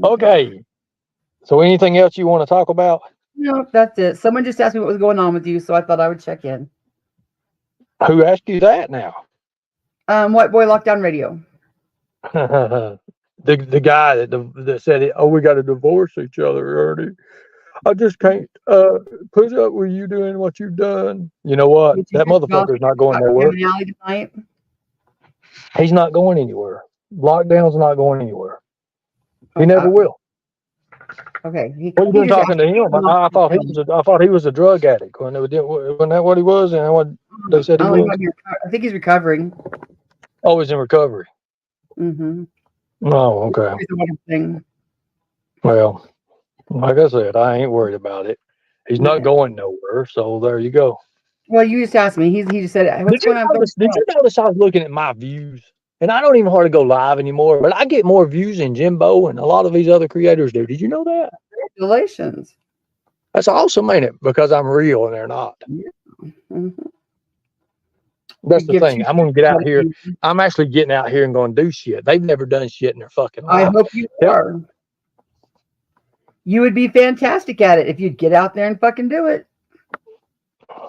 Okay. So anything else you want to talk about? No, that's it. Someone just asked me what was going on with you, so I thought I would check in. Who asked you that now? White Boy Lockdown Radio. the guy that said, "Oh, we got to divorce each other, Ernie. I just can't put up with you doing what you've done." You know what? That motherfucker's not going nowhere. Tonight? He's not going anywhere. Lockdown's not going anywhere. He never will. Okay. What you been talking to him? I thought he was a drug addict. Wasn't that what he was? And what they said he was? I think he's recovering. Oh, he's in recovery. Mm-hmm. Oh, okay. Well, like I said, I ain't worried about it. He's not going nowhere, so there you go. Well, you just asked me. He just said, Did you notice I was looking at my views? And I don't even hardly go live anymore, but I get more views than Jimbo and a lot of these other creators do. Did you know that? Congratulations. That's awesome, ain't it? Because I'm real and they're not. Yeah. Mm-hmm. That's the thing. I'm going to get out here. I'm actually getting out here and going to do shit. They've never done shit in their fucking life. I hope you are. You would be fantastic at it if you'd get out there and fucking do it.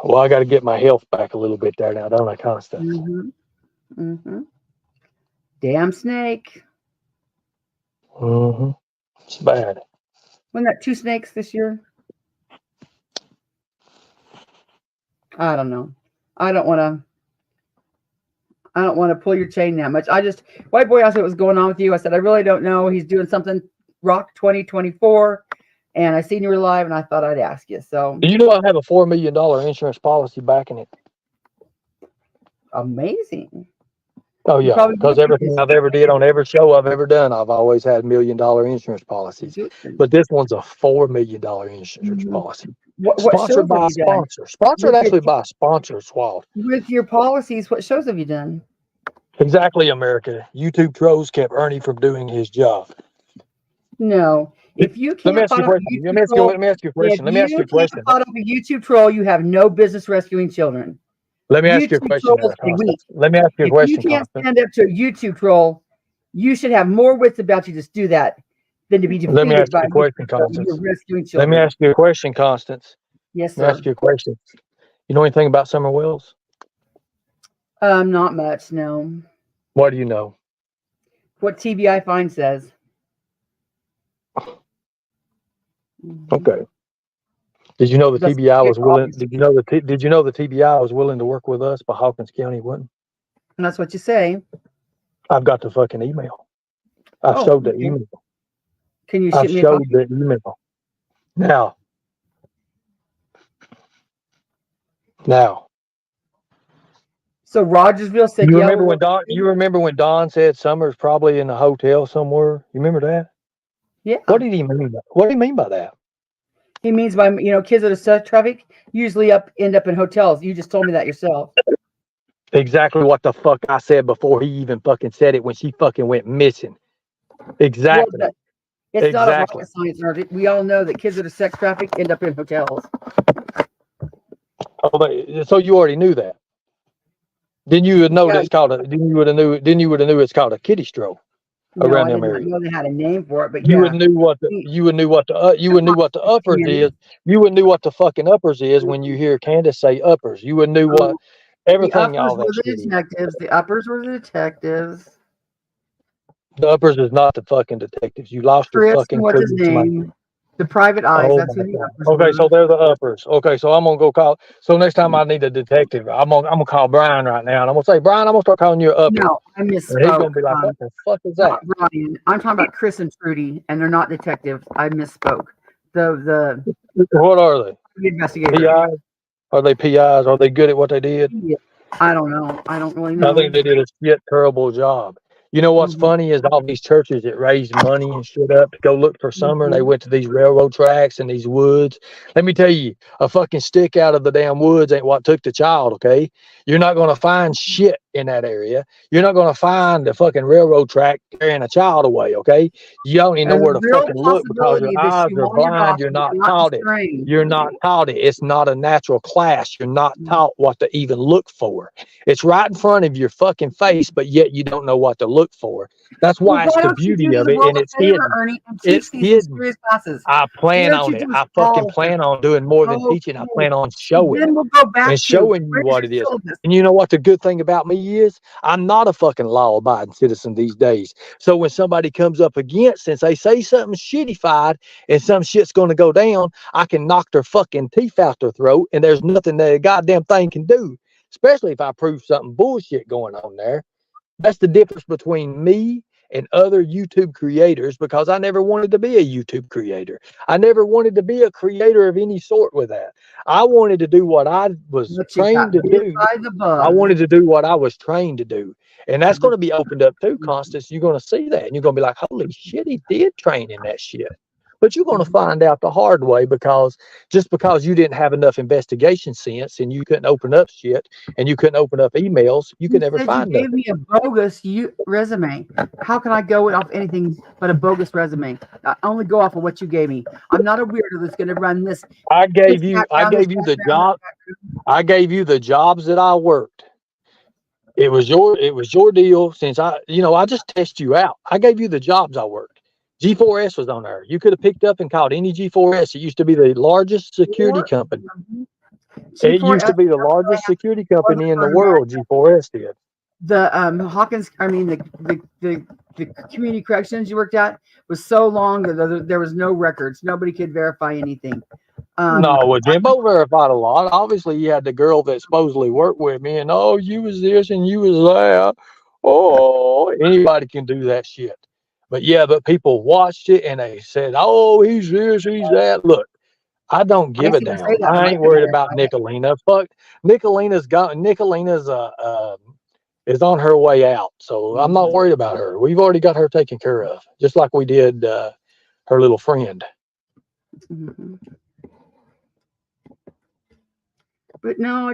Well, I got to get my health back a little bit there now, don't I, Constance? Mm-hmm. Mm-hmm. Damn snake. Mm-hmm. It's bad. Wasn't that 2 snakes this year? I don't know. I don't want to pull your chain that much. White Boy asked what was going on with you. I said, I really don't know. He's doing something Rock 2024. And I seen you were live and I thought I'd ask you. So do you know I have a $4 million insurance policy backing it? Amazing. Oh yeah, because everything I've ever did on every show I've ever done, I've always had $1 million insurance policies. But this one's a $4 million insurance policy. Sponsored by a sponsor. Sponsored actually by a sponsor, Swald. With your policies, what shows have you done? Exactly, America. YouTube trolls kept Ernie from doing his job. No. If you can't let me ask you a question. Let me ask you a question. If you a YouTube troll, you have no business rescuing children. Let me ask you a question. Let me ask you a question. If you can't stand up to a YouTube troll, you should have more wits about you to do that than to be defeated. Let me ask you a question, Constance. Let me ask you a question, Constance. Yes, sir. Let me ask you a question. You know anything about Summer Wells? Not much, no. What do you know? What TBI Fine says. Okay. Did you know the TBI was willing? Did you know the TBI was willing to work with us, but Hawkins County wouldn't? And that's what you say. I've got the fucking email. I showed the email. Can you ship me a copy? I showed the email. Now. So Rogersville said, "You remember when Don said Summer's probably in a hotel somewhere? You remember that? Yeah. What did he mean? What did he mean by that? He means by kids that are sex traffic usually end up in hotels. You just told me that yourself. Exactly what the fuck I said before he even fucking said it when she fucking went missing. Exactly. Well, it's not a rocket science nerd. We all know that kids that are sex trafficked end up in hotels. Oh, so you already knew that. Then you would know it's called Then you would have knew it's called a kiddie stroke around them areas. I didn't know they had a name for it, but you would knew what the uppers is. You would knew what the fucking uppers is when you hear Candace say uppers. You would knew what everything all that shit is. The uppers were the detectives. The uppers is not the fucking detectives. You lost your fucking what's his name? The private eyes. That's who the uppers were. So they're the uppers. Okay, so I'm gonna go call. So next time I need a detective, I'm gonna call Brian right now, and I'm gonna say, Brian, I'm gonna start calling you an upper. No, I misspoke. And he's gonna be like, what the fuck is that? Brian, I'm talking about Chris and Trudy, and they're not detectives. I misspoke. What are they? The investigators. PIs? Are they PIs? Are they good at what they did? Yeah. I don't know. I don't really know. I think they did a terrible job. You know what's funny is all these churches that raised money and shit up to go look for Summer, and they went to these railroad tracks and these woods. Let me tell you, a fucking stick out of the damn woods ain't what took the child, okay? You're not going to find shit in that area. You're not going to find the fucking railroad track carrying a child away, okay? You don't even know And where the to real fucking look because your possibility that eyes you are want your blind. box You're is not not taught it. distraying. You're not taught it. It's not a natural class. You're not taught what to even look for. It's right in front of your fucking face, but yet you don't know what to look for. That's why it's Why the don't you beauty do of the it, world and a it's favor, hidden. Ernie, and It's teach these hidden. mysterious classes? I plan don't on you it. do I is fucking call plan them? on doing more than Okay. teaching. I plan on showing Then it we'll go back and to showing you where's what your it is. syllabus? And you know what the good thing about me is? I'm not a fucking law-abiding citizen these days. So when somebody comes up against, since they say something shitty-fied and some shit's going to go down, I can knock their fucking teeth out their throat, and there's nothing that a goddamn thing can do, especially if I prove something bullshit going on there. That's the difference between me and other YouTube creators, because I never wanted to be a YouTube creator. I never wanted to be a creator of any sort with that. I wanted to do what I was But you trained got to bit do. by the bug. I wanted to do what I was trained to do. And that's going to be opened up too, Constance. You're going to see that and you're going to be like, holy shit, he did train in that shit. But you're going to find out the hard way, because just because you didn't have enough investigation sense and you couldn't open up shit and you couldn't open up emails, you could never find you gave nothing. me a bogus resume. How can I go off anything but a bogus resume? I only go off of what you gave me. I'm not a weirdo that's going to run this. I gave you the job. I gave you the jobs that I worked. It was your deal, since I just test you out. I gave you the jobs I worked. G4S was on there. You could have picked up and called any G4S. It used to be the largest security company. It used to be the largest security company in the world. G4S did. The Hawkins, I mean the community corrections you worked at was so long that there was no records. Nobody could verify anything. No, well, Jimbo verified a lot. Obviously, you had the girl that supposedly worked with me, and oh, you was this and you was that. Oh, anybody can do that shit. But yeah, but people watched it and they said, oh, he's this, he's that. Look, I don't give a damn. I ain't worried about Nicolina. Fuck, Nicolina's is on her way out, so I'm not worried about her. We've already got her taken care of, just like we did her little friend. But no,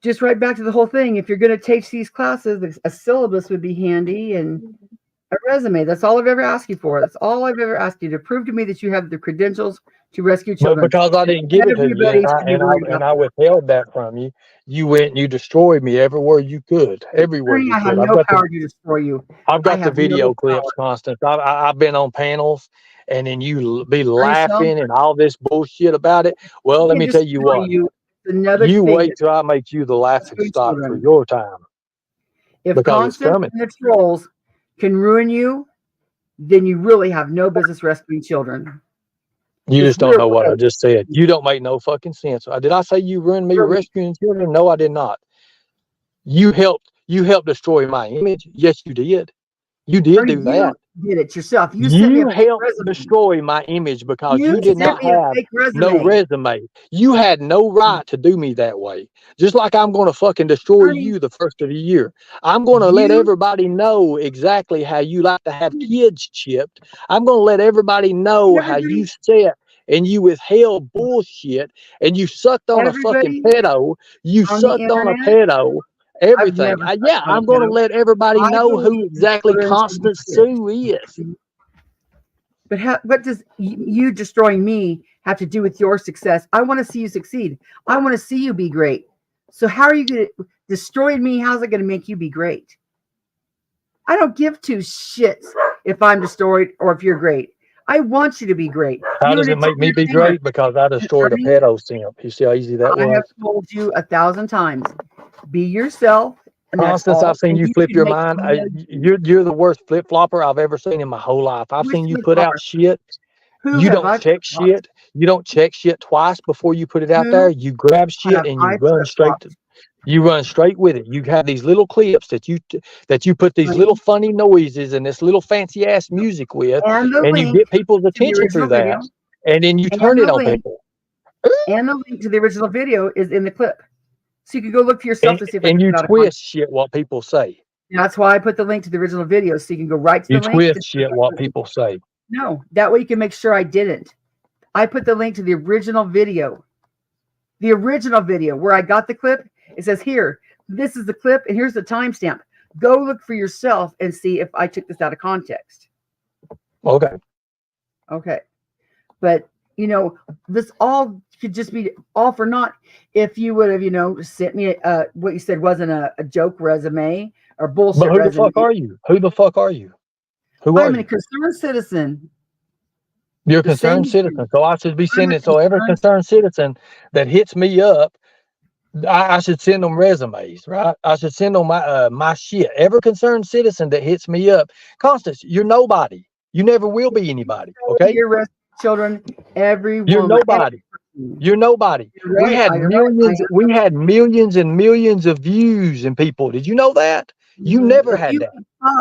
just right back to the whole thing. If you're going to teach these classes, a syllabus would be handy, and a resume. That's all I've ever asked you for. That's all I've ever asked you, to prove to me that you have the credentials to rescue children. But because I didn't give it to you, and I withheld that from you, you went and you destroyed me everywhere you could. Everywhere you could. I have no power to destroy you. I've got the video clips, Constance. I've been on panels, and then you be laughing and all this bullshit about it. Well, let me tell you what. You wait till I make you the laughing stock for your time. If Constance and the trolls can ruin you, then you really have no business rescuing children. You just don't know what I just said. You don't make no fucking sense. Did I say you ruined me rescuing children? No, I did not. You helped destroy my image. Yes, you did. You did do that. You did it yourself. You helped destroy my image because you did not have no resume. You had no right to do me that way. Just like I'm going to fucking destroy you the first of the year. I'm going to let everybody know exactly how you like to have kids chipped. I'm going to let everybody know how you sat and you withheld bullshit and you sucked on a fucking pedo. You sucked on a pedo. Everything. I'm going to let everybody know who exactly Constance Sue is. But what does you destroying me have to do with your success? I want to see you succeed. I want to see you be great. So how are you going to destroy me? How's it going to make you be great? I don't give two shits if I'm destroyed or if you're great. I want you to be great. How does it make me be great? Because I destroyed a pedo simp. You see how easy that was? I have told you 1,000 times. Be yourself. Constance, I've seen you flip your mind. You're the worst flip flopper I've ever seen in my whole life. I've seen you put out shit. You don't check shit. You don't check shit twice before you put it out there. You grab shit and you run straight to. You run straight with it. You have these little clips that you put these little funny noises and this little fancy ass music with, and you get people's attention through that, and then you turn it on people. And the link to the original video is in the clip. So you can go look for yourself to see if and you twist shit what people say. That's why I put the link to the original video, so you can go right to the link. You twist shit what people say. No, that way you can make sure I didn't. I put the link to the original video. The original video where I got the clip. It says here, this is the clip, and here's the timestamp. Go look for yourself and see if I took this out of context. Okay. Okay. But, this all could just be all for naught if you would have, sent me what you said wasn't a joke resume or bullshit But who resume. the fuck are you? Who the fuck are you? Who are I'm you? a concerned citizen. You're a concerned citizen. So I should be sending. So every concerned citizen that hits me up, I should send them resumes, right? I should send them my shit. Every concerned citizen that hits me up, Constance, you're nobody. You never will be anybody. Okay. You're children, every woman. You're nobody. You're nobody. You're right, We had millions. We had millions and millions of views and people. Did you know that? You never had that.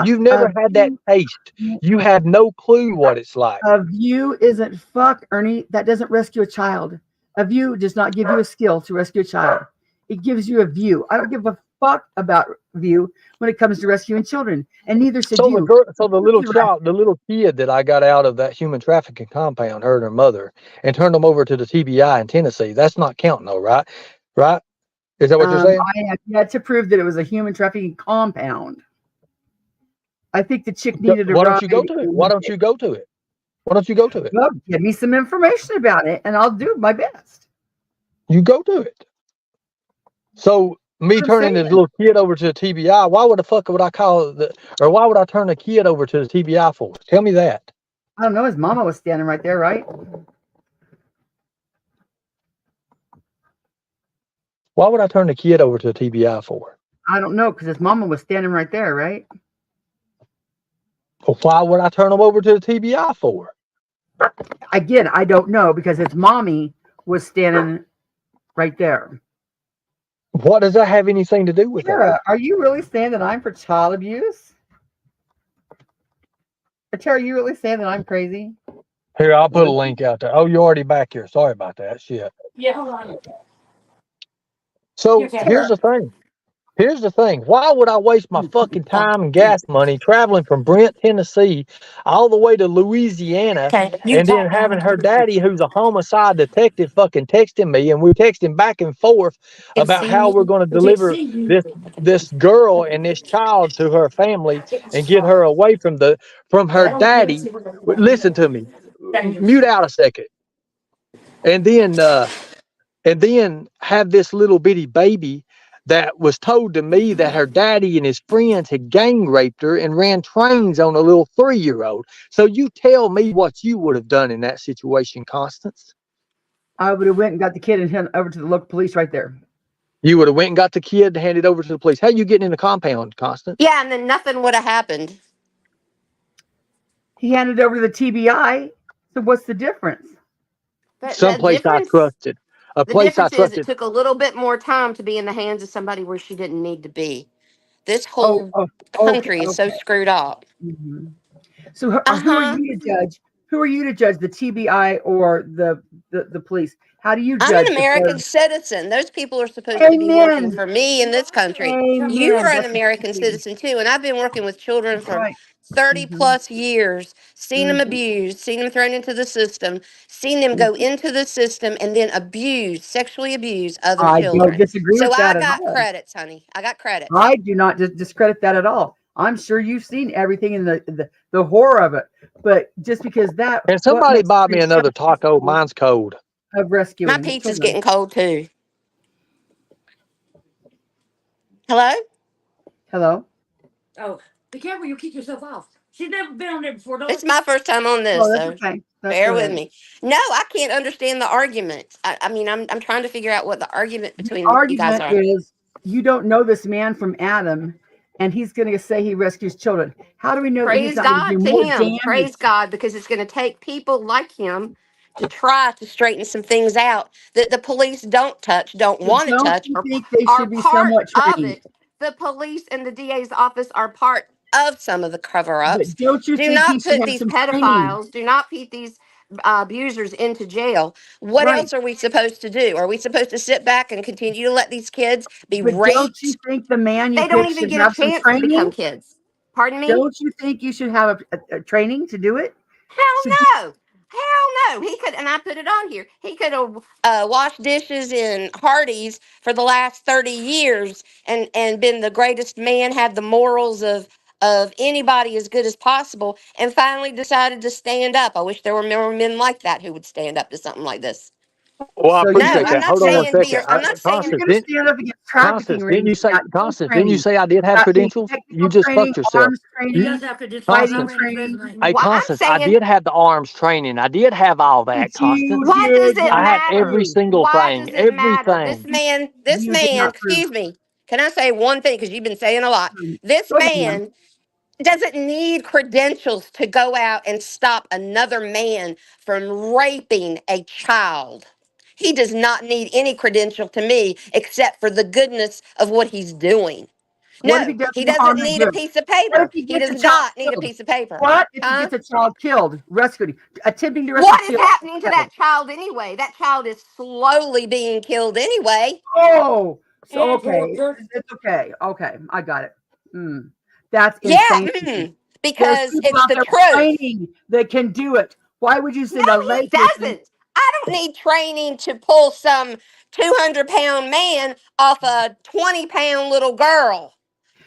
You've never had that taste. You have no clue what it's like. A view isn't fuck, Ernie. That doesn't rescue a child. A view does not give you a skill to rescue a child. It gives you a view. I don't give a fuck about view when it comes to rescuing children, and neither should you. So the little child, the little kid that I got out of that human trafficking compound, her and her mother, and turned them over to the TBI in Tennessee. That's not counting, though, right? Right? Is that what you're saying? I have yet to prove that it was a human trafficking compound. I think the chick needed a ride. Why don't you go to it? Why don't you go to it? Why don't you go to it? Well, give me some information about it, and I'll do my best. You go to it. So me turning this little kid over to the TBI, why would the fuck would I why would I turn a kid over to the TBI for? Tell me that. I don't know. His mama was standing right there, right? Why would I turn the kid over to the TBI for? I don't know, because his mama was standing right there, right? Well, why would I turn him over to the TBI for? Again, I don't know, because his mommy was standing right there. What does that have anything to do with Tara, are you really saying that I'm for child abuse? Tara, are you really saying that I'm crazy? Here, I'll put a link out there. Oh, you're already back here. Sorry about that. Shit. Yeah, hold on. So here's the thing. Here's the thing. Why would I waste my fucking time and gas money traveling from Brent, Tennessee, all the way to Louisiana, and then having her daddy, who's a homicide detective, fucking texting me, and we're texting back and forth about how we're going to deliver this girl and this child to her family and get her away from her daddy. Listen to me. Mute out a second. And then have this little bitty baby that was told to me that her daddy and his friends had gang raped her and ran trains on a little 3-year-old. So you tell me what you would have done in that situation, Constance. I would have went and got the kid and handed over to the local police right there. You would have went and got the kid and handed over to the police. How you getting in the compound, Constance? Yeah, and then nothing would have happened. He handed over to the TBI. So what's the difference? Someplace I trusted. A place I trusted. It took a little bit more time to be in the hands of somebody where she didn't need to be. This whole country is so screwed up. Mm-hmm. So who are you to judge? Who are you to judge, the TBI or the police? How do you judge? I'm an American citizen. Those people are supposed to be working for me in this country. You are an American citizen too, and I've been working with children for 30 plus years, seen them abused, seen them thrown into the system, seen them go into the system and then sexually abuse other children. I don't disagree with that at all. So I got credits, honey. I got credits. I do not discredit that at all. I'm sure you've seen everything in the horror of it. But just because that... And somebody buy me another taco. Mine's cold. Of rescuing. My pizza's getting cold too. Hello? Hello? Oh, be careful, you'll kick yourself off. She's never been on there before. It's my first time on this, so okay. bear with me. No, I can't understand the argument. I mean, I'm trying to figure out what the argument between you guys are. Is you don't know this man from Adam, and he's going to say he rescues children. How do we know? Praise God to him. Praise God, because it's going to take people like him to try to straighten some things out that the police don't touch, don't want to touch, or think they should be somewhat trained? The police and the DA's office are part of some of the cover-ups. Don't you do not put these pedophiles, do not put these abusers into jail. What else are we supposed to do? Are we supposed to sit back and continue to let these kids be raped? Don't you think the man they don't even get a chance to become kids? Pardon me? Don't you think you should have a training to do it? Hell no. Hell no, he could, and I put it on here. He could have washed dishes in Hardee's for the last 30 years and been the greatest man, had the morals of anybody as good as possible, and finally decided to stand up. I wish there were more men like that who would stand up to something like this. Well, I So No, appreciate I'm that. not Hold on one saying second. I'm not saying you're Constance, going to stand up against trafficking rings. Constance, didn't you say I did have credentials? You Technical just training, fucked yourself. arms He training, does have credentials. fighting I ran his training. resume. Hey, well, I'm Constance, I saying did have the arms training. I did have all that, You Constance. why did does it not I had every matter? prove. single Why thing, does it matter? This everything. man, You did not prove. excuse me. Can I say one thing? Because you've been saying a lot. This Go ahead, ma'am. man doesn't need credentials to go out and stop another man from raping a child. He does not need any credential to me except for the goodness of what he's doing. What if he No, does he more harm doesn't than need a good? piece of What if paper. he He gets does a child not need a killed? piece of paper. What if he Huh? gets a child killed, rescued, attempting to rescue What is kill? happening to that child anyway? That child is slowly being killed anyway. Oh, so And okay, torture. it's okay. Okay, I got it. Mm. That's Yeah, insane. There's because people it's out the there truth. training that can do it. Why would you No, send a he layperson? doesn't. I don't need training to pull some 200-pound man off a 20-pound little girl.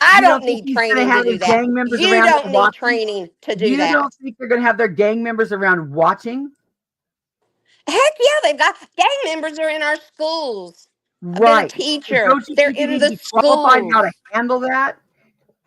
I You don't don't think need he's going to training to have do his that. gang members You around there don't need watching? training to do You that. don't think they're going to have their gang members around watching? Heck yeah, they've got gang members are in our schools. I've been a Right. But teacher. don't you They're think you in need to the be qualified how to schools. handle that?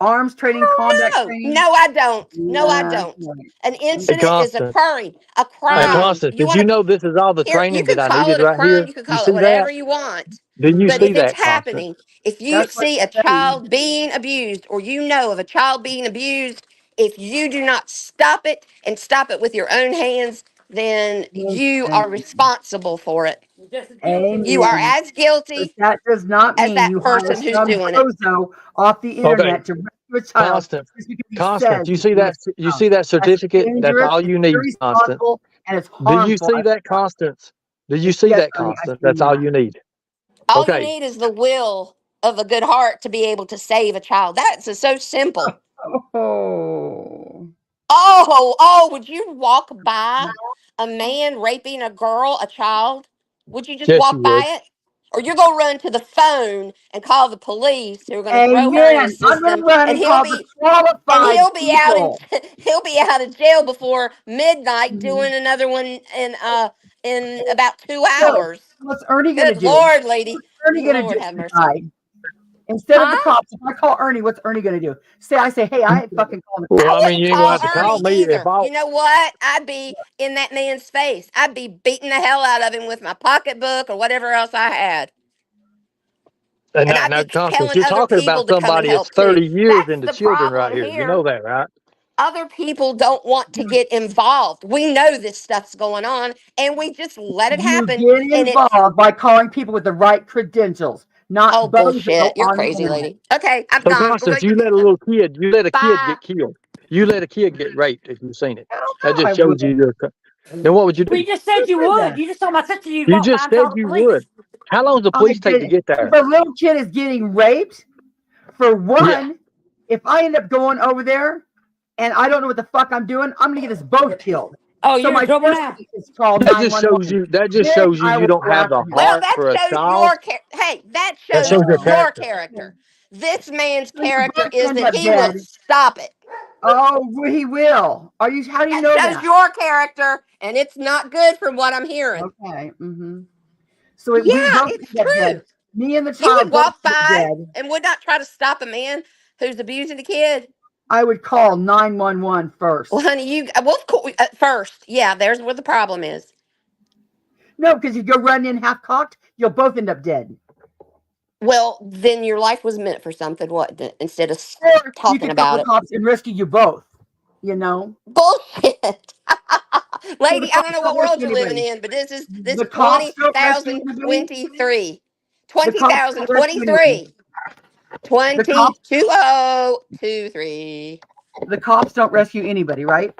Arms training, combat No, training? no, I don't. No, I Yeah. don't. An Hey, incident is Constance. occurring. A Hey, Uh, crime. Constance, You did want you to know this is all the here? You training can that I call needed it a right crime. here? You can You call it see that? whatever you want. Did you But see if it's that, Constance? happening, if you that's what see a I'm saying. child being abused, or you know of a child being abused, if you do not stop it and stop it with your own hands, then you are Listen. responsible for it. Just as guilty as You you are are. Amen. as But guilty that does not as mean that you hire person who's some doing it. bozo off the Okay, internet to rescue a child Constance. just because he Constance, says you he's see going to that? rescue You a child. see that That's certificate? That's dangerous, all it's you need, Constance. irresponsible, and it's Do you harmful. see that, Constance? Do you see Yes, that, honey, I Constance? see That's all that. you need. All you Okay. need is the will of a good heart to be able to save a child. That's so simple. Oh. Would you walk by a man raping a girl, a child? Would you just Yes, you walk would. by it? Or you're going to run to the phone and call the police who are going to throw her in a Amen. I'm going to system, run and and call the and qualified he'll be out in people. he'll be out of jail before midnight Mhm. doing another one in about 2 So, hours. what's Ernie going to Good do? Lord, lady. What's Ernie going to Lord do have if you mercy. hide? Instead of the Huh? cops, if I call Ernie, what's Ernie going to do? I say, hey, I ain't fucking calling the Well, I cops. I mean, wouldn't you ain't gonna call have to call Ernie me if either. I. You know what? I'd be in that man's face. I'd be beating the hell out of him with my pocketbook or whatever else I had. And And now, I'd now, be Constance, telling you're other talking people about to come and somebody that's help too. 30 years That's into the children right problem here. You know here. that, right? Other people don't want to get involved. We know this stuff's going on and we just let it You happen. get And it's, involved by calling people with the right credentials, not oh, bozo bullshit. You're on the crazy, internet. lady. Okay, I'm So, gone. Constance, you let a kid Bye. get killed. You let a kid get raped if you've seen it. Hell That no, I just shows you wouldn't. your. Then what would you Well, do? you just said you Who said would. that? You just told my sister you'd You walk by just and said call the you police. would. How long does the I police take did to it. get If there? a little kid is getting raped, for Yeah. one, if I end up going over there and I don't know what the fuck I'm doing, I'm gonna get us both killed. Oh, So you're in my trouble first now. thing is call That just shows 911. you. That just Then shows you I you will don't go have after the him. Well, heart that for a shows child. your hey, that That shows shows your Oh, your character. character. This man's so you character both is end that up he will dead. stop it. Oh, well, he will. Are you? How do you That know shows that? your character, and it's not good from what I'm hearing. Okay. So we Yeah, both it's end up dead. true. Me and the You child would both walk end up by dead. and would not try to stop a man who's abusing a kid. I would call 911 Well, first. honey, well, of course, at first, yeah, there's where the problem is. No, because if you go running in half cocked, you'll both end up dead. Well, then your life was meant for something, what? Instead of Or you talking could call about the it. cops and rescue you both. You know? Bullshit. So the Lady, I don't cops know don't what world rescue you're living anybody. in, but this The is cops don't rescue anybody. 20,023. The cops don't rescue anybody. 20,023. The cops 20,23. the cops don't rescue anybody, right?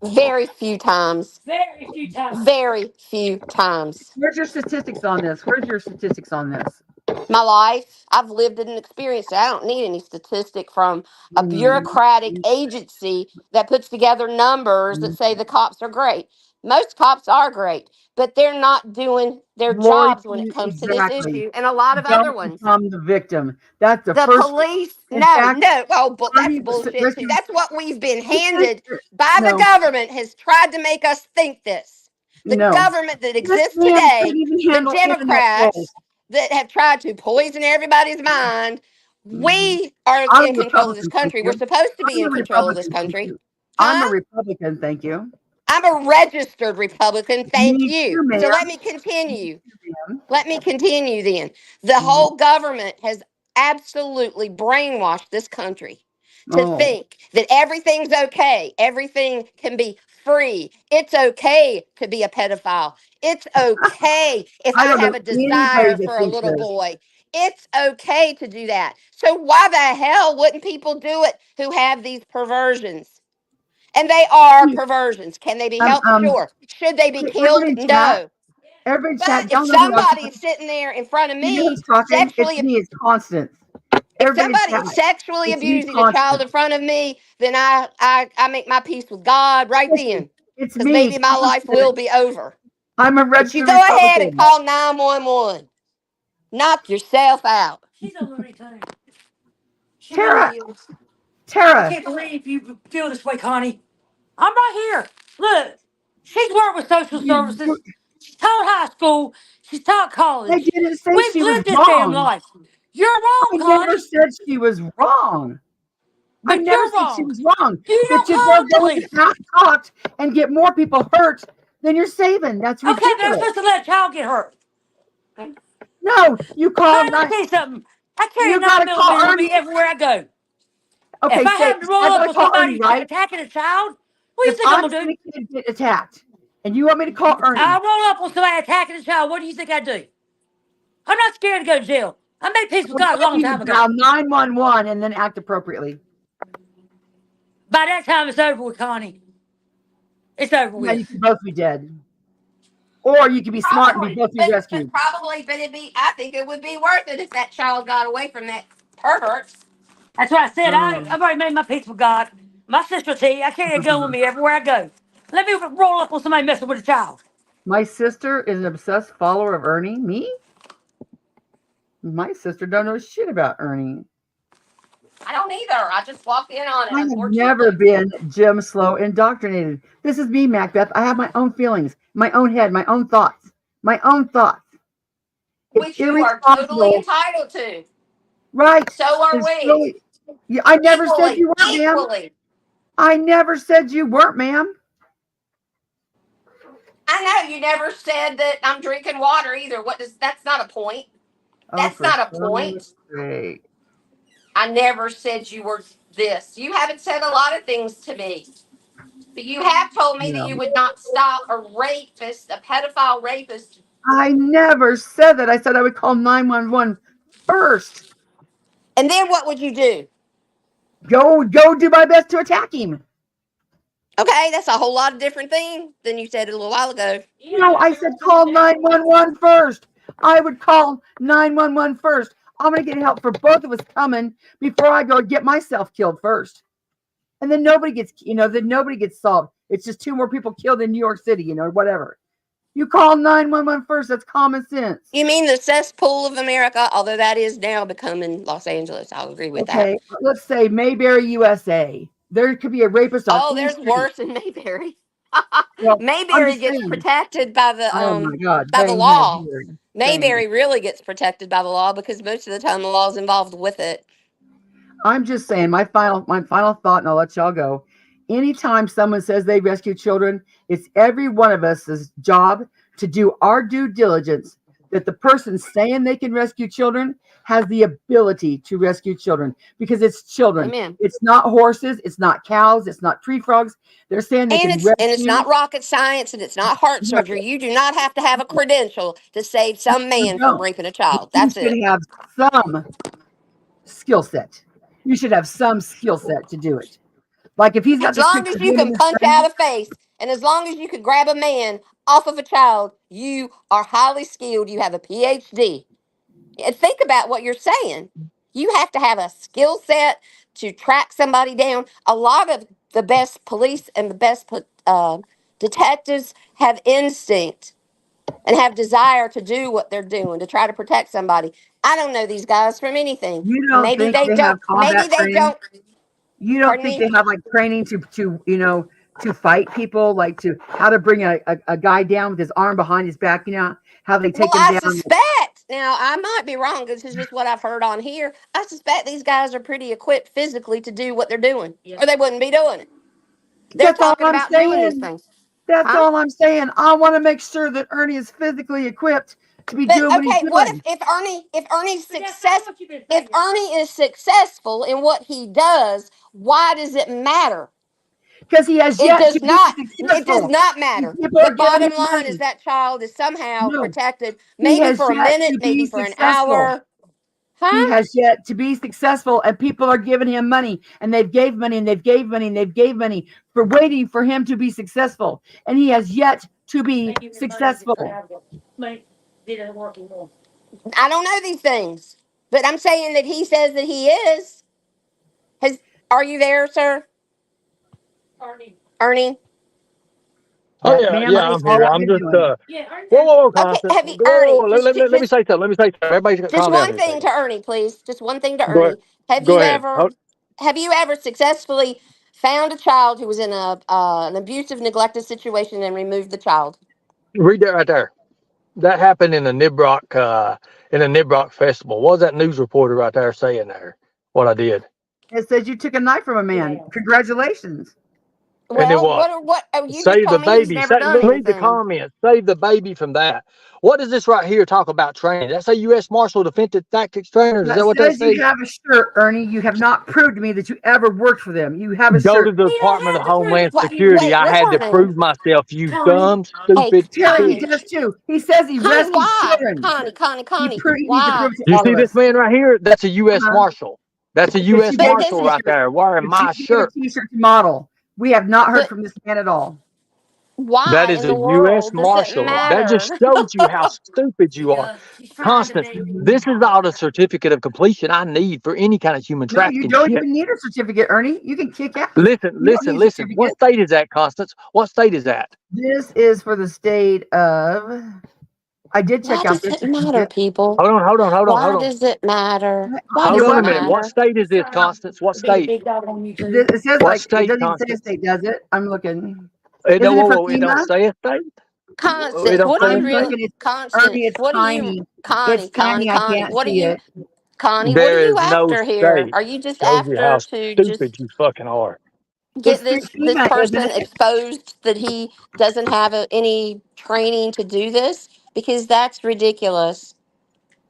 Very few times. Very few times. Very few times. Where's your statistics on this? Where's your statistics on this? My life, I've lived it and experienced it. I don't need any statistic from a Mm, bureaucratic agency that puts together numbers that say the cops are great. Most cops are great, but they're not doing their Glory jobs to when it you. comes to this Exactly. issue and a lot of other Don't ones. become the victim. That's the The first. police, In no, fact, no. Oh, but that's Army bullshit too. rescue. That's what we've been My handed sister. by the No, government has tried to make us think this. The no. government that This exists man today, couldn't even the handle internet trolls. Democrats that have tried to poison everybody's mind, we are I'm a in control of this Republican, thank country. We're you. supposed to be I'm a in control of this Republican, thank country. you. I'm a Huh? Republican, thank you. I'm a registered Republican. Thank Me you. too, ma'am. So let me Me continue. too, ma'am. Let me continue then. The Mhm. whole government has absolutely brainwashed this country to Oh, think that everything's okay. Everything can be free. It's okay to be a pedophile. It's okay if I I don't know have a anybody desire that for a thinks little this. boy. It's okay to do that. So why the hell wouldn't people do it who have these perversions? And they are perversions. Can they be Um, helped? um, Sure. Should they be everybody killed? in chat, No. everybody in chat, But if y'all know who I'm somebody's talking. sitting there in front of You know me who's talking? It's sexually, me. It's Constance. if Everybody in somebody chat, is sexually it's me, abusing a child Constance. in front of me, then I make my peace with God right Listen, then, it's because me, maybe my life Constance. will be over. I'm a But you registered go ahead and Republican. call 911. Knock yourself out. She's on everything. She Tara, really is. I Tara, can't believe you feel this way, Connie. I'm right here. Look, she's worked with social you, services. She's taught high school. She's taught I college. didn't say We've she was lived this damn wrong. life. You're wrong, I never Connie. said she was wrong. I But never you're said she wrong. was wrong. You But don't you call don't the go and police. get half talked and get more people hurt than you're saving. That's Okay, but I'm ridiculous. supposed to let a child get hurt. No, you call Connie, let me nine. tell you something. I carry a You 9 gotta call millimeter with Ernie. me everywhere I go. If Okay, I say happen to roll I up gotta with call Ernie, somebody right? attacking a child, what do you If think I'm I'm gonna do? seeing a kid get attacked, and you want me to call I Ernie, roll up with somebody attacking a child, what do you think I do? I'm not scared to go to jail. I made peace with I'm God a long telling you time to ago. dial 911 and then act appropriately. By that time, it's over with, Connie. It's over Yeah, you with. can both be dead, or you can be smart and be Probably, both be but rescued. probably, but it'd be. I think it would be worth it if that child got away from that pervert. That's what I said. Oh. I've already made my peace with God. My sister T, I carry a gun with me everywhere I go. Let me roll up on somebody messing with a child. My sister is an obsessed follower of Ernie. Me? My sister don't know shit about Ernie. I don't either. I just walked in on it, I have never unfortunately. been Jim Slow indoctrinated. This is me, Macbeth. I have my own feelings, my own head, my own thoughts. My own thoughts. It's Which you are totally irresponsible. entitled to. Right. So are It's we. really. Yeah, I never said Equally, you weren't, ma'am. equally. I never said you weren't, ma'am. I know you never said that I'm drinking water either. What does that's not a point. Oh, That's for not a goodness point. sake. I never said you were this. You haven't said a lot of things to me. But you have told me that No. you would not stop a rapist, a pedophile rapist. I never said that. I said I would call 911 first. And then what would you do? Go do my best to attack him. Okay, that's a whole lot of different thing than you said a little while ago. No, I said call 911 first. I would call 911 first. I'm going to get help for both of us coming before I go get myself killed first. And then nobody gets, then nobody gets solved. It's just two more people killed in New York City, whatever. You call 911 first. That's common sense. You mean the cesspool of America, although that is now becoming Los Angeles. I'll agree with that. Okay, let's say Mayberry, USA. There could be a rapist on Oh, any there's street. worse than Mayberry. Well, I'm Mayberry just gets saying. protected by the Oh my God, by the bang my law. beard. Bang. Mayberry really gets protected by the law because most of the time the law is involved with it. I'm just saying my final thought, and I'll let y'all go. Anytime someone says they rescue children, it's every one of us's job to do our due diligence that the person saying they can rescue children has the ability to rescue children because it's children. Amen. It's not horses, it's not cows, it's not tree frogs. They're saying they And can it's rescue. not rocket science and it's not heart surgery. You do not have to have a credential to save some You man from don't. raping a But child. you That's should it. have some skill set. You should have some skill set to do it. Like if he's got As the long strength as of you doing it can in his punch training, out a face and as long as you can grab a man off of a child, you are highly skilled. You have a PhD. And think about what you're saying. You have to have a skill set to track somebody down. A lot of the best police and the best Detectives have instinct and have desire to do what they're doing to try to protect somebody. I don't know these guys from anything. You don't Maybe think they they have don't. Maybe combat they training? don't. You don't Pardon think me? they have like training to to fight people, like to how to bring a guy down with his arm behind his back, how they Well, take him I down? suspect, now I might be wrong, this is just what I've heard on here. I suspect these guys are pretty equipped physically to do what they're doing, or they wouldn't be doing it. They're That's all talking I'm about doing these saying. things. That's Huh? all I'm saying. I want to make sure that Ernie is physically equipped to be But doing what he's okay, what doing. if Ernie's But that's success not what you've been if saying. Ernie is successful in what he does, why does it matter? Because he has It yet to does be not. It does successful. not And matter. people The are giving bottom him line is money. that child is somehow No, protected, he maybe has for a yet minute, to maybe be for an successful. hour. He Huh? has yet to be successful, and people are giving him money, and they've gave money, and they've gave money, and they've gave money for waiting for him to be successful, and he has yet to be Thank you. successful. Did it work anymore? I don't know these things, but I'm saying that he says that he is. Has Are you there, sir? Arnie. Ernie? Oh yeah, Ma'am, yeah, that's I'm all here. I've I'm been just doing. Yeah, Arnie whoa, says. whoa, whoa, Okay, Constance. have you, Whoa, whoa, Ernie? whoa, let me say something. Let me say something. Everybody Just calm down one here a thing second. to Ernie, please. Just one thing to Go ahead. Ernie. Have Go you ahead. ever, have you ever successfully found a child who was in an abusive, neglected situation and removed the child? Read that right there. That happened in the Nibrock Festival. What was that news reporter right there saying there? What I did. It says you took a knife from a man. Yeah. Congratulations. And then Well, what? what? Oh, you just Save the told me he's baby. never done Read the anything. comments. Save the baby from that. What does this right here talk about training? That's a U.S. Marshal Defensive Tactics trainers. Is That that what that says you says? have a shirt, Ernie. You have not proved to me that you ever worked for them. You have a Go to shirt. the He don't Department of have to prove Homeland it to What? you. Security. Wait, I what's had her to name? prove myself, you Connie. dumb, Hey, stupid Terry Connie. bitch. does too. He says he Connie, rescues why? children. Connie, He needs to why? prove to Do you all see of this us. man right here? That's a U.S. Uh-huh. Marshal. That's a But U.S. you But gave a this Marshal is, right T-shirt. there wearing But you my gave a shirt. T-shirt to model. We have not heard but from this man at all. That why is in a the U.S. world does it Marshal. That just matter? shows you how stupid you are. Yeah, she's trying to Constance, be. this is all the certificate of completion I need for any kind of human No, you trafficking don't shit. even need a certificate, Ernie. You can kick ass. Listen, You don't listen, need a listen. What certificate. state is that, Constance? What state is that? This is for the state of. I did Why check out does their it matter, certificate. people? Hold on, hold on, hold on, hold Why on. does it matter? Why You Hold does know on it a what? minute. What matter? state is He's this, trying Constance? What to be a state? big dog on YouTube. It says What like it state, doesn't even say a Constance? state, does it? I'm looking. It don't, Isn't it whoa, for whoa, it don't FEMA? say a state. It Constance, don't what do say you a I'm really, state. looking. It's Ernie. Constance, It's what do you, tiny. It's Connie, Connie, tiny. I Connie, can't what do see you, it. Connie, what are There you is no after here? state. Are you just Shows you how after to just stupid you fucking are. get It's this FEMA, isn't person it? exposed that he doesn't have any training to do this? Because that's ridiculous.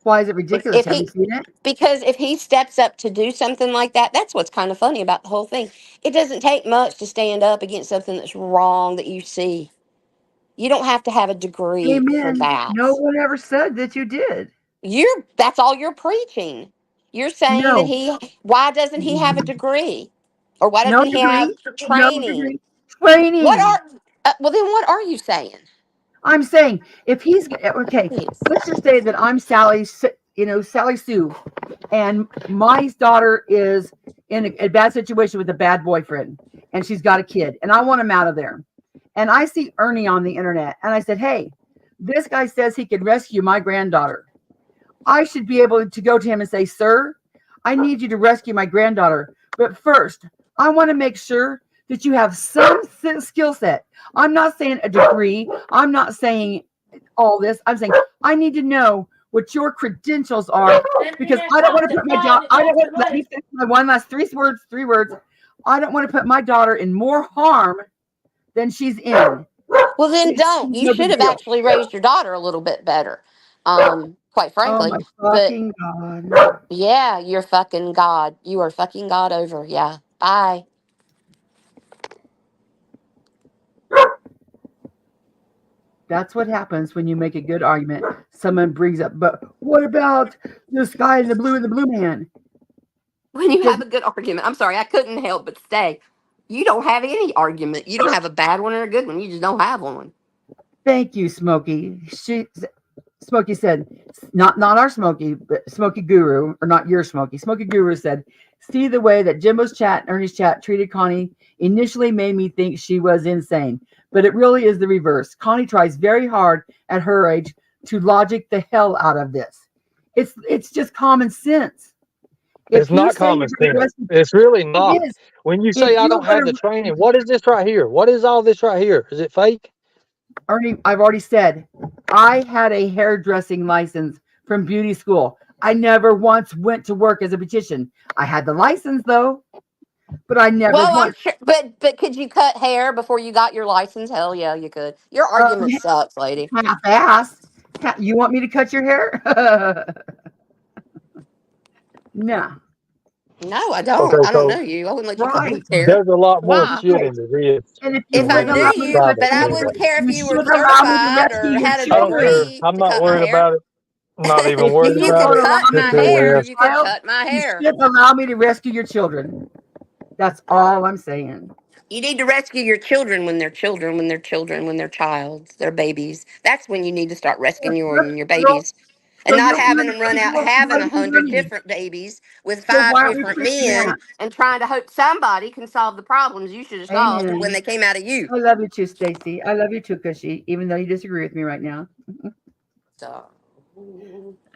Why is it ridiculous? If Have you he seen it? Because if he steps up to do something like that, that's what's kind of funny about the whole thing. It doesn't take much to stand up against something that's wrong that you see. You don't have to have a degree for Amen. No that. one ever said that you did. That's all you're preaching. You're saying that No. why doesn't he have a degree? Or why No doesn't he have degree. No training? degree. What Training. are well then what are you saying? I'm saying if he's okay, Please. let's just say that I'm Sally, Sally Sue, and my daughter is in a bad situation with a bad boyfriend, and she's got a kid, and I want him out of there. And I see Ernie on the internet, and I said, "Hey, this guy says he can rescue my granddaughter. I should be able to go to him and say, Sir, I need you to rescue my granddaughter. But first, I want to make sure that you have some skill set. I'm not saying a degree. I'm not saying all this. I'm saying I need to know what your credentials are because I don't want to put my daughter. I don't want. Let me finish my one last three words. 3 words. I don't want to put my daughter in more harm than she's in. Well then It's don't. You no should big have deal. actually raised your daughter a little bit better. Quite Oh frankly. my But fucking god! yeah, you're fucking God. You are fucking God over. Yeah. Bye. That's what happens when you make a good argument. Someone brings up, but what about this guy in the blue man? When you Because have a good argument. I'm sorry, I couldn't help but stay. You don't have any argument. You don't have a bad one or a good one. You just don't have one. thank you, Smokey. Smokey said, not our Smokey, but Smokey Guru, or not your Smokey. Smokey Guru said, see, the way that Jimbo's chat and Ernie's chat treated Connie initially made me think she was insane, but it really is the reverse. Connie tries very hard at her age to logic the hell out of this. It's just common sense. It's not common sense. It's really not. When you say I don't have the training, what is this right here? What is all this right here? Is it fake? Ernie, I've already said, I had a hairdressing license from beauty school. I never once went to work as a beautician. I had the license though, but I never once. I'm sure, but could you cut hair before you got your license? Hell yeah, you could. Your argument sucks, lady. Half-assed. You want me to cut your hair? No. No, I don't. Okay, I don't know you. I wouldn't let you cut my hair. There's a lot more Why? shit in this. And If I knew you, but I wouldn't care if you were certified or had a I don't care. degree I'm to not cut my worried hair. about it. I'm not even worried If you about could it. cut my hair, you could cut my You hair. should allow me to rescue your children. That's all I'm saying. You need to rescue your children when they're children, when they're children, when they're childs, they're babies. That's when you need to start rescuing your babies. And not having them run out having 100 different babies with 5 different men and trying to hope somebody can solve the problems you should have solved when they came out of you. I love you too, Stacy. I love you too, Cushy, even though you disagree with me right now. So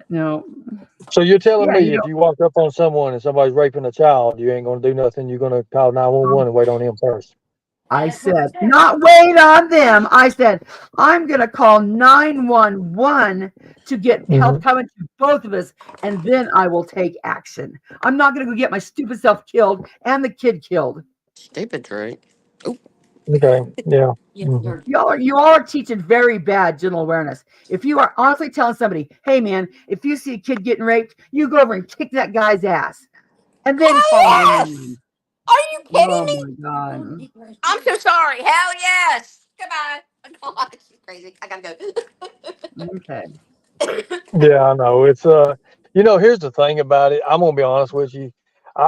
no. So you're telling me if you walk up on someone and somebody's raping a child, you ain't gonna do nothing. You're gonna call 911 and wait on him first. I said, not wait on them. I said, I'm going to call 911 to get help coming to both of us, and then I will take action. I'm not going to go get my stupid self killed and the kid killed. Stupid, right? Oh. Okay, yeah. You all are teaching very bad general awareness. If you are honestly telling somebody, hey, man, if you see a kid getting raped, you go over and kick that guy's ass. And then Are you kidding me? Oh, my God. I'm so sorry. Hell yes. Goodbye. Oh, she's crazy. I gotta go. Okay. Yeah, I know. It's here's the thing about it. I'm gonna be honest with you.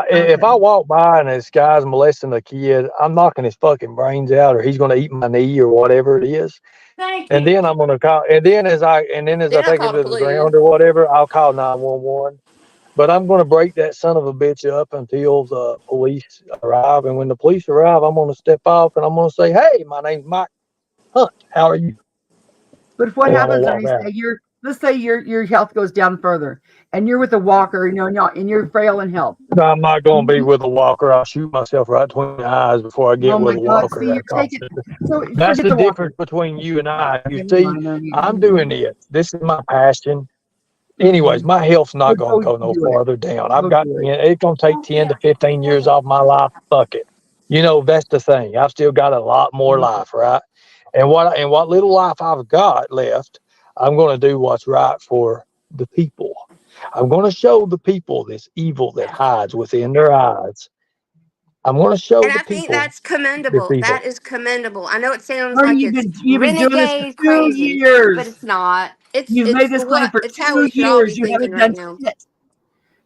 If I walk by and this guy's molesting a kid, I'm knocking his fucking brains out, or he's gonna eat my knee, or whatever it is. And then I'm gonna call. And then as I take it to the ground or whatever, I'll call 911. But I'm going to break that son of a bitch up until the police arrive. And when the police arrive, I'm going to step off and I'm going to say, hey, my name's Mike Hunt. How are you? But what happens when let's say your health goes down further and you're with a walker, and you're frail in health. I'm not going to be with a walker. I'll shoot myself right between the eyes before I get with a walker. That's the difference between you and I. You see, I'm doing it. This is my passion. Anyways, my health's not going to go no farther down. It's going to take 10 to 15 years off my life. Fuck it. That's the thing. I've still got a lot more life, right? And what little life I've got left, I'm going to do what's right for the people. I'm going to show the people this evil that hides within their eyes. I'm going to show the people. And I think that's commendable. That is commendable. I know it sounds like it's renegade crazy, but it's not. You've made this claim for 2 years. You haven't done shit.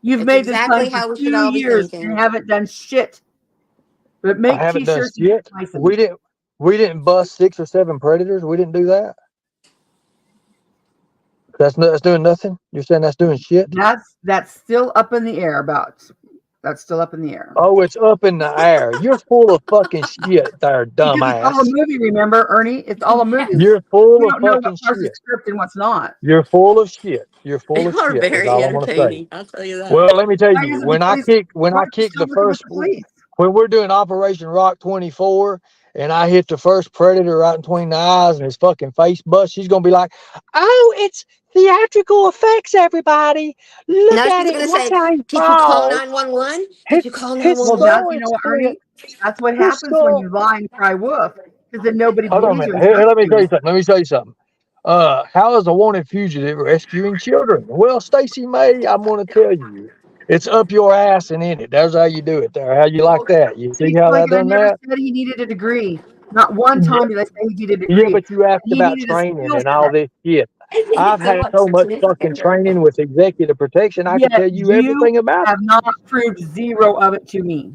You've made this claim for 2 years and haven't done shit. But make t-shirts. We didn't bust 6 or 7 predators. We didn't do that. That's doing nothing. You're saying that's doing shit. That's still up in the air. That's still up in the air. Oh, it's up in the air. You're full of fucking shit there, dumbass. It's all a movie, remember, Ernie? It's all a movie. You're full of fucking shit. What's script and what's not. You're full of shit. You're full of shit. Very entertaining. I'll tell you that. Well, let me tell you, when I kick the first, when we're doing Operation Rock 24, and I hit the first predator right between the eyes and his fucking face bust, she's gonna be like, "Oh, it's theatrical effects, everybody. Look at it. Did you call 911? Did you call 911? Well, you know what, Ernie? That's what happens when you lie and cry wolf, because then nobody believes you. Hey, let me tell you something. How is a wanted fugitive rescuing children? Well, Stacy May, I'm going to tell you, it's up your ass and in it. That's how you do it there. How you like that? You see how I done that? Said he needed a degree. Not one time did I say he needed a degree. Yeah, but you asked about training and all this shit. I've had so much fucking training with executive protection. I can tell you everything about it. You have not proved zero of it to me.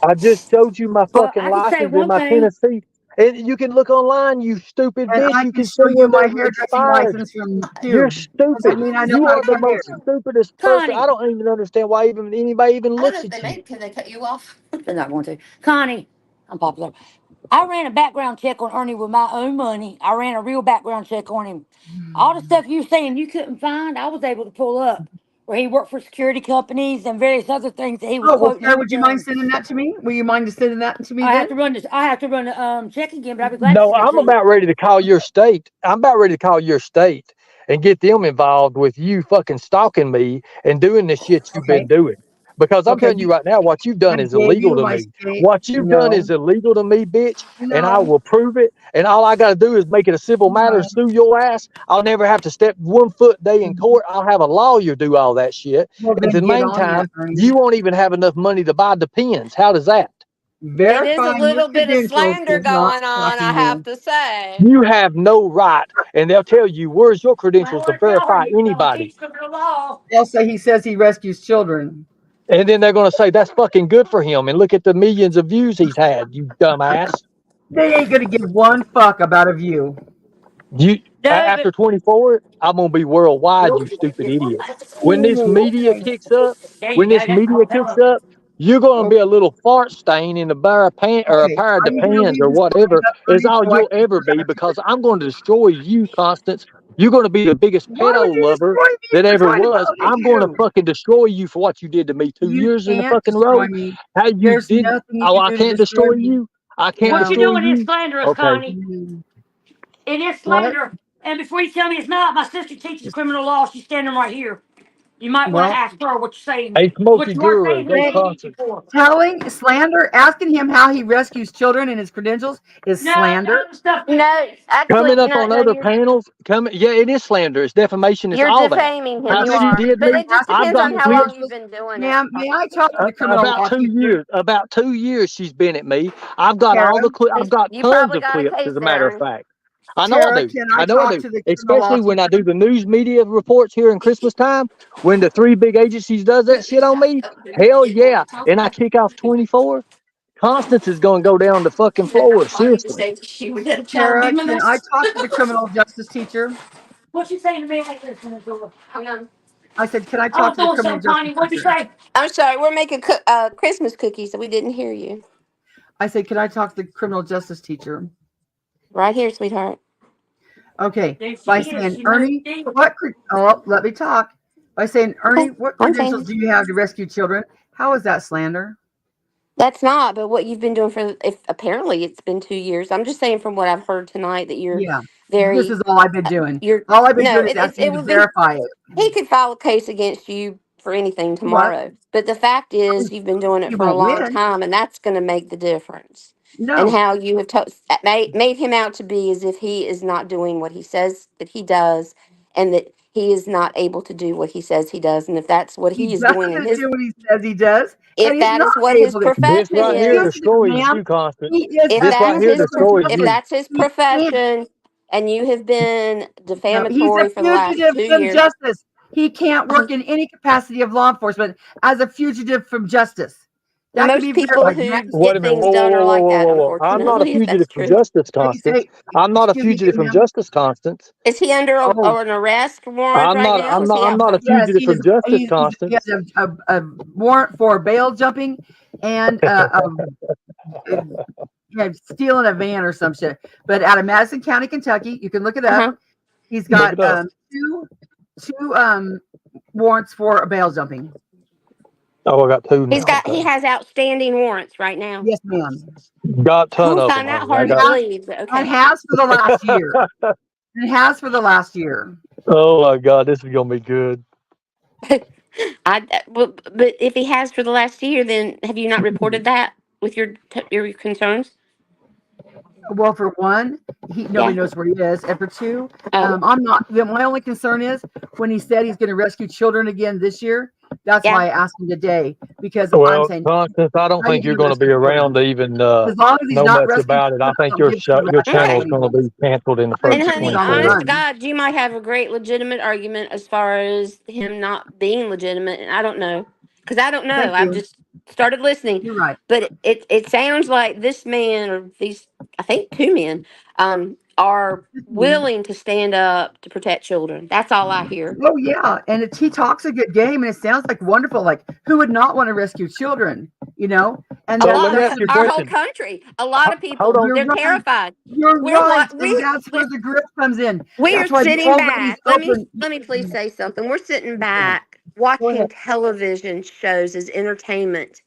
I just showed you my fucking license in my Tennessee. And you can look online, you stupid And bitch. I You can can show see you where my they're hairdressing expired. license from You're too. stupid. Doesn't mean I know You how are to the cut hair. most stupidest person. Connie. I don't even understand why even anybody even I don't know looks if they at you. make. Can they cut you off? They're not going to. Connie, I'm popular. I ran a background check on Ernie with my own money. I ran a real background check on him. All the stuff you saying you couldn't find, I was able to pull up. Where he worked for security companies and various other things that he was Oh, well, quoting. Sarah, would you mind sending that to me? Will you mind sending that to me I then? have to run this. I have to run the check again, but I'd be glad to No, send it I'm to you. about ready to call your state. I'm about ready to call your state and get them involved with you fucking stalking me and doing the shit you've been Okay. doing. Because I'm Okay. telling you right now, what you've done I is gave illegal you to my me. state. What you've done is No. illegal to me, bitch, and I No. will prove it. And all I got to do is make it a civil matter, No. sue your ass. I'll never have to step 1 foot day in court. I'll have a lawyer do all that shit. Well, At then the get on that, meantime, Ernie. you won't even have enough money to buy the pens. How does that? It is a Verifying your little bit of credentials slander is not going on, I stalking have you. to say. You have no right, and they'll tell you, where's your Well, I credentials to want to tell her verify you don't anybody? teach criminal law. Also, he says he rescues children. And then they're going to say, that's fucking good for him. And look at the millions of views he's had, you dumbass. They ain't gonna give one fuck about a view. You No, After 24, I'm going to be worldwide, you stupid idiot. When this Ooh, media okay. kicks up, there you when go. this That's media called kicks hello. up, you're going to be Okay. a little fart stain in a pair of pants or a Okay. pair of I'm gonna Depends leave or this line whatever up, is Ernie, all so I you'll can ever be, protect you. because I'm going to destroy you, Constance. You're going to be the biggest Why would pedo you lover destroy me that for ever trying to was. validate I'm going to you? fucking destroy you for what you did to me 2 You years in a can't fucking destroy row. me. How you There's did? nothing you Oh, can I do to can't destroy destroy me. you. I can't What No. you're destroy doing is you. slanderous, Okay. Connie. Mm. It is What? slander. And before you tell me it's not, my sister teaches criminal law. She's standing right here. You might want to Well, ask her what you're saying. Hey, What Smokey you are Guru, saying, who go did he saying, teach you Constance. for? telling slander, asking him how he rescues children and his credentials is No, slander. the stuff. No, actually, Coming up no, on no, other panels, yeah, it is slander. It's defamation. It's you're all that. defaming him. How You Good. she are, did but me, it just I've depends got on how Credentials. long clips. you've been doing it. Ma'am, may I talk to the criminal About law 2 teacher? years. About 2 years she's been at me. I've got all Tara, the clips. I've got You tons probably of got a clips, case as a matter of there. fact. I know I Tara, do. can I I know I talk do. to the criminal law Especially when I do teacher? the news media reports here in Christmas time, when the 3 big agencies does that shit on me. Hell yeah. And I kick off 24. Constance is going to go down the fucking floor. Seriously. Tara, can I talk to the criminal justice teacher? What you saying to me? I ain't listening to her. I said, can I I talk was to the doing criminal something, Connie. justice What'd you teacher? say? I'm sorry, we're making Christmas cookies, so we didn't hear you. I said, can I talk to the criminal justice teacher? Right here, sweetheart. Okay. There she By is. saying, She moved Ernie, in. let me talk. By saying, Okay, Ernie, what I'm credentials saying do you have to rescue children? How is that slander? that's not, but what you've been doing for, if apparently it's been 2 years. I'm just saying from what I've heard tonight that you're Yeah. This very, is all I've been doing. you're, All I've been no, doing is it's asking it you to would be, verify it. he could file a case against you for anything What? tomorrow. But the fact is, you've been doing it He for a won't long win. time, and that's going to make the difference. And No. how you have made him out to be as if he is not doing what he says that he does, and that he is not able to do what he says he does. And if that's what He he is doing in doesn't his, do what he says he does, and if he's that not is what his able to. This profession right He's here is, fugitive, destroys ma'am. you, Constance. He is if a This right that's here his fugitive destroys from if you. justice. that's his He can't. profession, and you have been No, he's a defamatory for the last fugitive 2 from years. justice. He can't work in any capacity of law enforcement as a fugitive from justice. That can Most be people verified. who Wait get a minute. things Whoa, whoa, done are whoa, whoa, like whoa, that, whoa, whoa. I'm not a unfortunately, if that's fugitive from true. justice, Constance. I'm not a Excuse me, fugitive from ma'am. justice, Constance. Is he under Oh, an arrest warrant right now? I'm Is not. he I'm out not a for? yes, fugitive from justice, he has Constance. a warrant for bail jumping and stealing a van or some shit. But out of Madison County, Kentucky, you can look it up. Uh-huh. He's Look got it up. two warrants for bail jumping. Oh, I got 2 now. He Okay. has outstanding warrants right now. Yes, ma'am. Got a ton I of them, find that honey. I hard to got. believe, but And okay. has for the last year. It has for the last year. Oh my God, this is gonna be good. But if he has for the last year, then have you not reported that with your concerns? Well, for one, nobody Yeah. knows where he is, and for two, Oh, I'm not. My only concern is when he said he's going to rescue children again this year. That's yeah. why I asked him today, because I'm Well, saying, Constance, I don't how are you think you're going to going to be rescue children? around to even As long as he's know not much rescuing about it. I children, I think don't give two your rats about channel is Okay. what he going to does. be canceled in the I And first just think honey, he's on the 24 honest hours. to run. God, you might have a great legitimate argument as far as him not being legitimate. And I don't know. Because I don't know. Thank I've you. just started listening. You're right. But it sounds like this man, or these, I think 2 men, are willing to stand up to protect children. That's all I hear. Oh yeah, and he talks a good game, and it sounds like wonderful. Like, who would not want to rescue children? You know, and A So that's let me lot, ask you a our whole question. country, a lot of Hold people, on. you're they're right. terrified. You're We're right, what and that's where the grip comes in. we are That's why the sitting old lady's back. open. Let me please say something. We're sitting Go back ahead. watching television shows as entertainment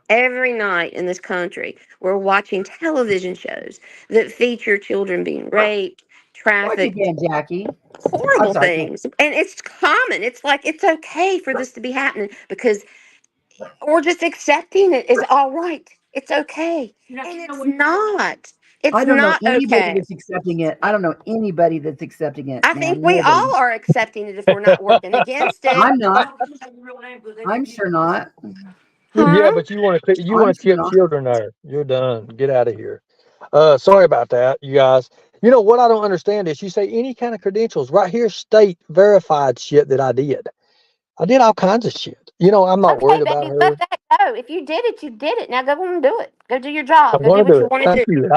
every night in this country. We're watching television shows that feature children being raped, Watch trafficked, again, Jackie. I'm horrible sorry. things. And it's common. It's like it's okay for this to be happening because we're just accepting it is all right. It's okay. And it's not. I It's don't know not anybody okay. that's accepting it. I don't know anybody that's accepting it, I think man. we Nobody. all are accepting it if we're not working against it. I'm not. I'm sure not. Yeah, Huh? but you want I'm to sure keep not. children there. You're done. Get out of here. Sorry about that, you guys. You know what I don't understand is you say any kind of credentials right here, state verified shit that I did. I did all kinds of shit. You know, I'm not Okay, worried about baby, let her. that go. If you did it, you did it. Now go on and do it. Go do your I job. Go do want to what do you it. want to Thank do. you.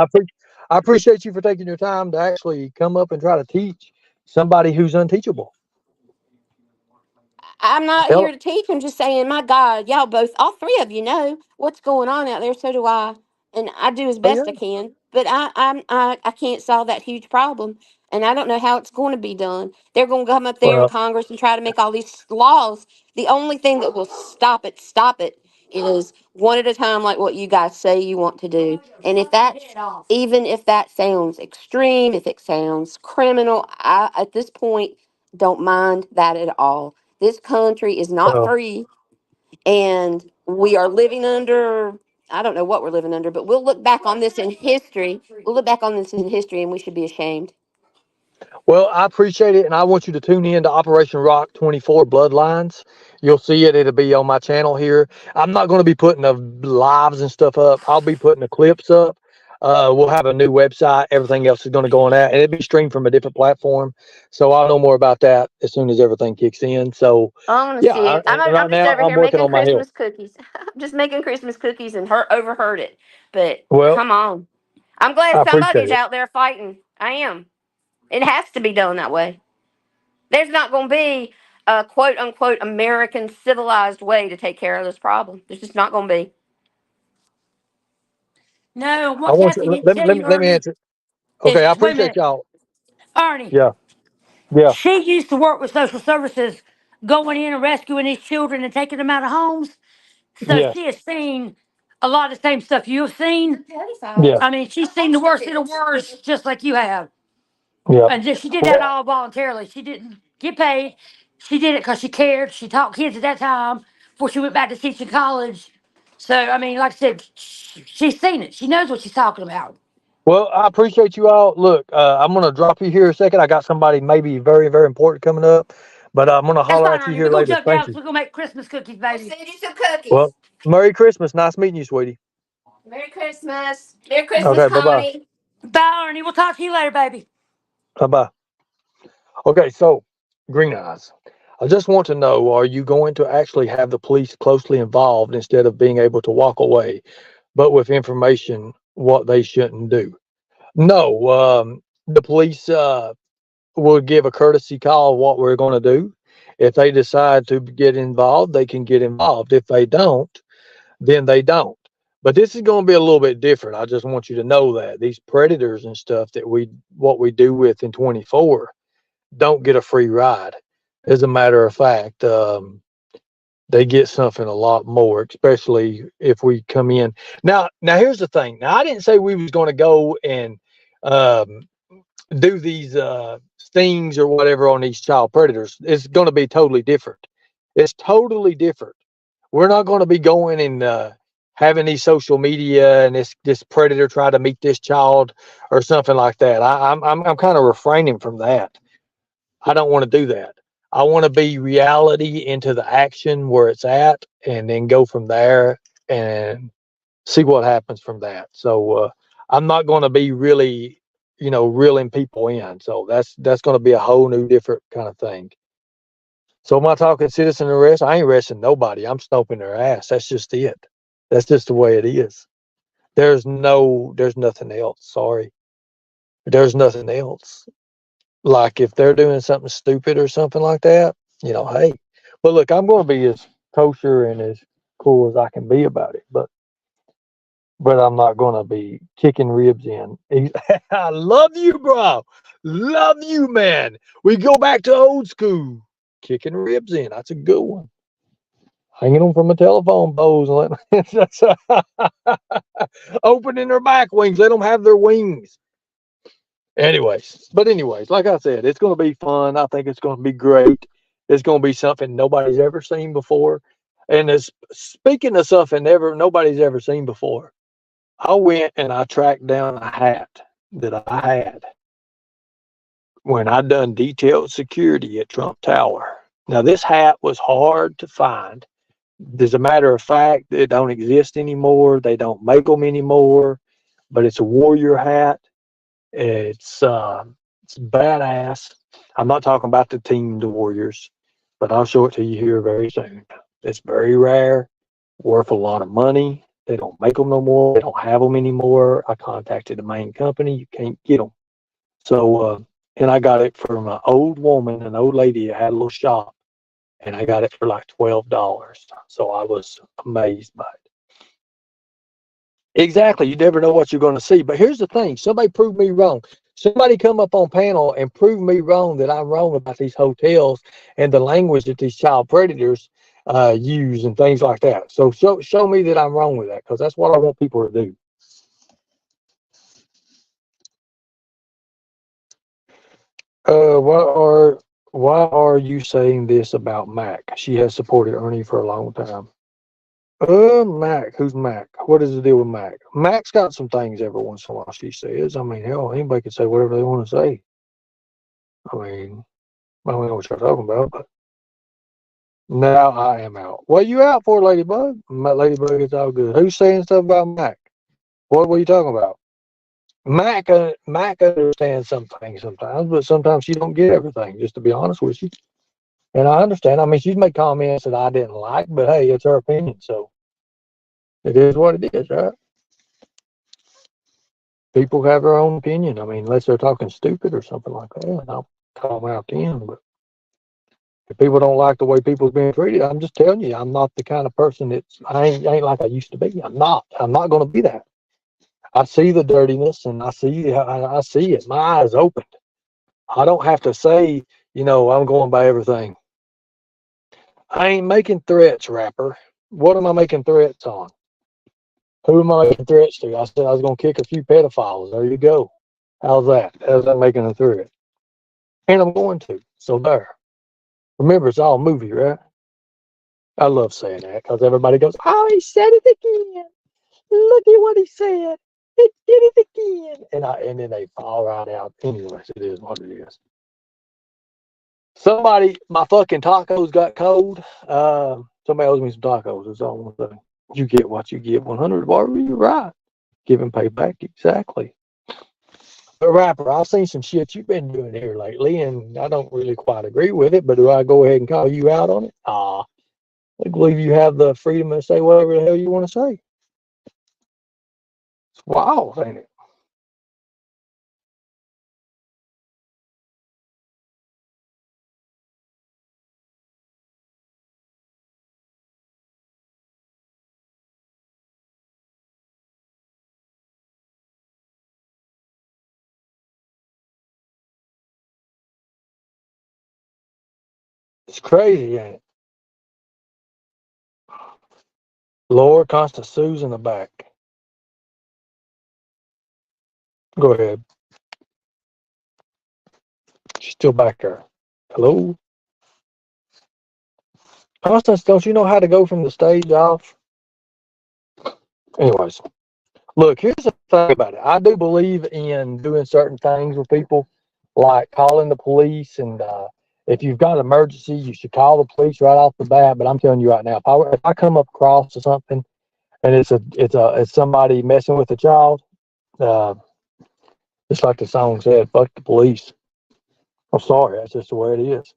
I appreciate you for taking your time to actually come up and try to teach somebody who's unteachable. I'm not here Hell, to teach. I'm just saying, my God, y'all both, all three of you know what's going on out there. So do I, and I do as oh yeah. best I can. But I can't solve that huge problem, and I don't know how it's going to be done. They're going to come up there in Well, Congress and try to make all these laws. The only thing that will stop it, is one at a time, like what you guys say you want to do. And if that, even if that sounds extreme, if it sounds criminal, I at this point don't mind that at all. This country is not well, free, and we are living under, I don't know what we're living under, but we'll look back on this in history. We'll look back on this in history and we should be ashamed. well, I appreciate it, and I want you to tune in to Operation Rock 24 Bloodlines. You'll see it. It'll be on my channel here. I'm not going to be putting the lives and stuff up. I'll be putting the clips up. We'll have a new website. Everything else is going to go on that, and it'll be streamed from a different platform. So I'll know more about that as soon as everything kicks in. So, I want to yeah, see it. and I'm right just now over I'm here working making on my health. Christmas cookies. I'm just making Christmas cookies and overheard it. But Well, come on. I'm glad I appreciate somebody's it. out there fighting. I am. It has to be done that way. There's not going to be a quote unquote American civilized way to take care of this problem. There's just not going to be. No, I what want Kathy you. didn't tell you, Let me Ernie, answer. Okay, is I wait a appreciate minute, y'all. Ernie. Yeah, yeah, She used to work with social services, going in and rescuing these children and taking them out of homes. So yes, she has seen a lot of the same stuff you've seen. yeah, I mean, she's seen the worst of the worst, just like you have. yeah. And she did that Well, all voluntarily. She didn't get paid. She did it because she cared. She taught kids at that time before she went back to teaching college. So, I mean, like I said, she's seen it. She knows what she's talking about. well, I appreciate you all. Look, I'm gonna drop you here a second. I got somebody maybe very, very important coming up, but I'm gonna That's holler fine, at you Ernie. here We're going to later. jump Thank down so you. we're going to make Christmas cookies, I'll baby. send you some cookies. Well, Merry Christmas. Nice meeting you, sweetie. Merry Christmas. Merry Christmas, Okay, bye bye. Connie. Bye, Ernie. We'll talk to you later, baby. Bye bye. Okay, so Green Eyes. I just want to know: are you going to actually have the police closely involved instead of being able to walk away, but with information what they shouldn't do? No, the police will give a courtesy call what we're going to do. If they decide to get involved, they can get involved. If they don't, then they don't. But this is going to be a little bit different. I just want you to know that these predators and stuff that what we do with in 24 don't get a free ride. As a matter of fact, they get something a lot more, especially if we come in. Now here's the thing. Now I didn't say we was going to go and um, do these stings or whatever on these child predators. It's going to be totally different. It's totally different. We're not going to be going and having these social media and this predator try to meet this child or something like that. I'm kind of refraining from that. I don't want to do that. I want to be reality into the action where it's at, and then go from there and see what happens from that. So I'm not going to be really, reeling people in. So that's going to be a whole new different kind of thing. So am I talking citizen arrest? I ain't arresting nobody. I'm stomping their ass. That's just it. That's just the way it is. There's nothing else. Sorry. There's nothing else. Like if they're doing something stupid or something like that, hey. But look, I'm going to be as kosher and as cool as I can be about it. But I'm not going to be kicking ribs in. I love you, bro. Love you, man. We go back to old school. Kicking ribs in. That's a good one. Hanging them from a telephone poles and opening their back wings. Let them have their wings. Anyways, like I said, it's going to be fun. I think it's going to be great. It's going to be something nobody's ever seen before. And speaking of something nobody's ever seen before, I went and I tracked down a hat that I had when I done detailed security at Trump Tower. Now, this hat was hard to find. As a matter of fact, it don't exist anymore. They don't make them anymore, but it's a warrior hat. It's badass. I'm not talking about the team, the Warriors, but I'll show it to you here very soon. It's very rare, worth a lot of money. They don't make them no more. They don't have them anymore. I contacted the main company. You can't get them. So, and I got it from an old woman, an old lady that had a little shop, and I got it for like $12. So I was amazed by it. Exactly. You never know what you're going to see. But here's the thing. Somebody proved me wrong. Somebody come up on panel and prove me wrong that I'm wrong about these hotels and the language that these child predators use and things like that. So show me that I'm wrong with that, because that's what I want people to do. Why are you saying this about Mac? She has supported Ernie for a long time. Mac. Who's Mac? What is the deal with Mac? Mac's got some things every once in a while, she says. I mean, hell, anybody can say whatever they want to say. I mean, I don't know what you're talking about, but now I am out. What are you out for, Ladybug? Ladybug, it's all good. Who's saying stuff about Mac? What were you talking about? Mac understands some things sometimes, but sometimes she don't get everything, just to be honest with you. And I understand. I mean, she's made comments that I didn't like, but hey, it's her opinion, so it is what it is, right? People have their own opinion. I mean, unless they're talking stupid or something like that, I'll call them out then. But if people don't like the way people's being treated, I'm just telling you, I'm not the kind of person I ain't like I used to be. I'm not going to be that. I see the dirtiness and I see it. My eyes opened. I don't have to say, I'm going by everything. I ain't making threats, rapper. What am I making threats on? Who am I making threats to? I said I was going to kick a few pedophiles. There you go. How's that? How's that making a threat? And I'm going to. So there. Remember, it's all movie, right? I love saying that because everybody goes, oh, he said it again. Look at what he said. He did it again. And then they fall right out. Anyways, it is what it is. My fucking tacos got cold. Somebody owes me some tacos. That's all I'm going to say. You get what you get. 100 Barbara, you're right. Give and pay back. Exactly. But rapper, I've seen some shit you've been doing here lately, and I don't really quite agree with it, but do I go ahead and call you out on it? I believe you have the freedom to say whatever the hell you want to say. It's wild, ain't it? It's crazy, ain't it? Lord Constant Sue's in the back. Go ahead. She's still back there. Hello? Constance, don't you know how to go from the stage off? Anyways, look, here's the thing about it. I do believe in doing certain things with people, like calling the police. And if you've got an emergency, you should call the police right off the bat. But I'm telling you right now, if I come up across something and it's somebody messing with a child, just like the song said, fuck the police. I'm sorry, that's just the way it is.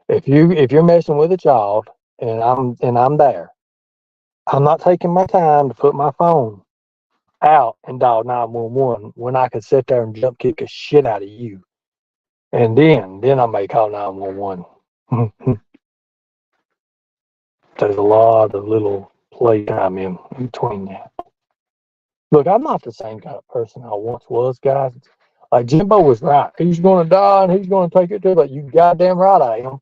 If you're messing with a child and I'm there, I'm not taking my time to put my phone out and dial 911 when I could sit there and jump kick a shit out of you. And then I may call 911. There's a lot of little playtime in between that. Look, I'm not the same kind of person I once was, guys. Like Jimbo was right. He's going to die and he's going to take it to the. You goddamn right I am.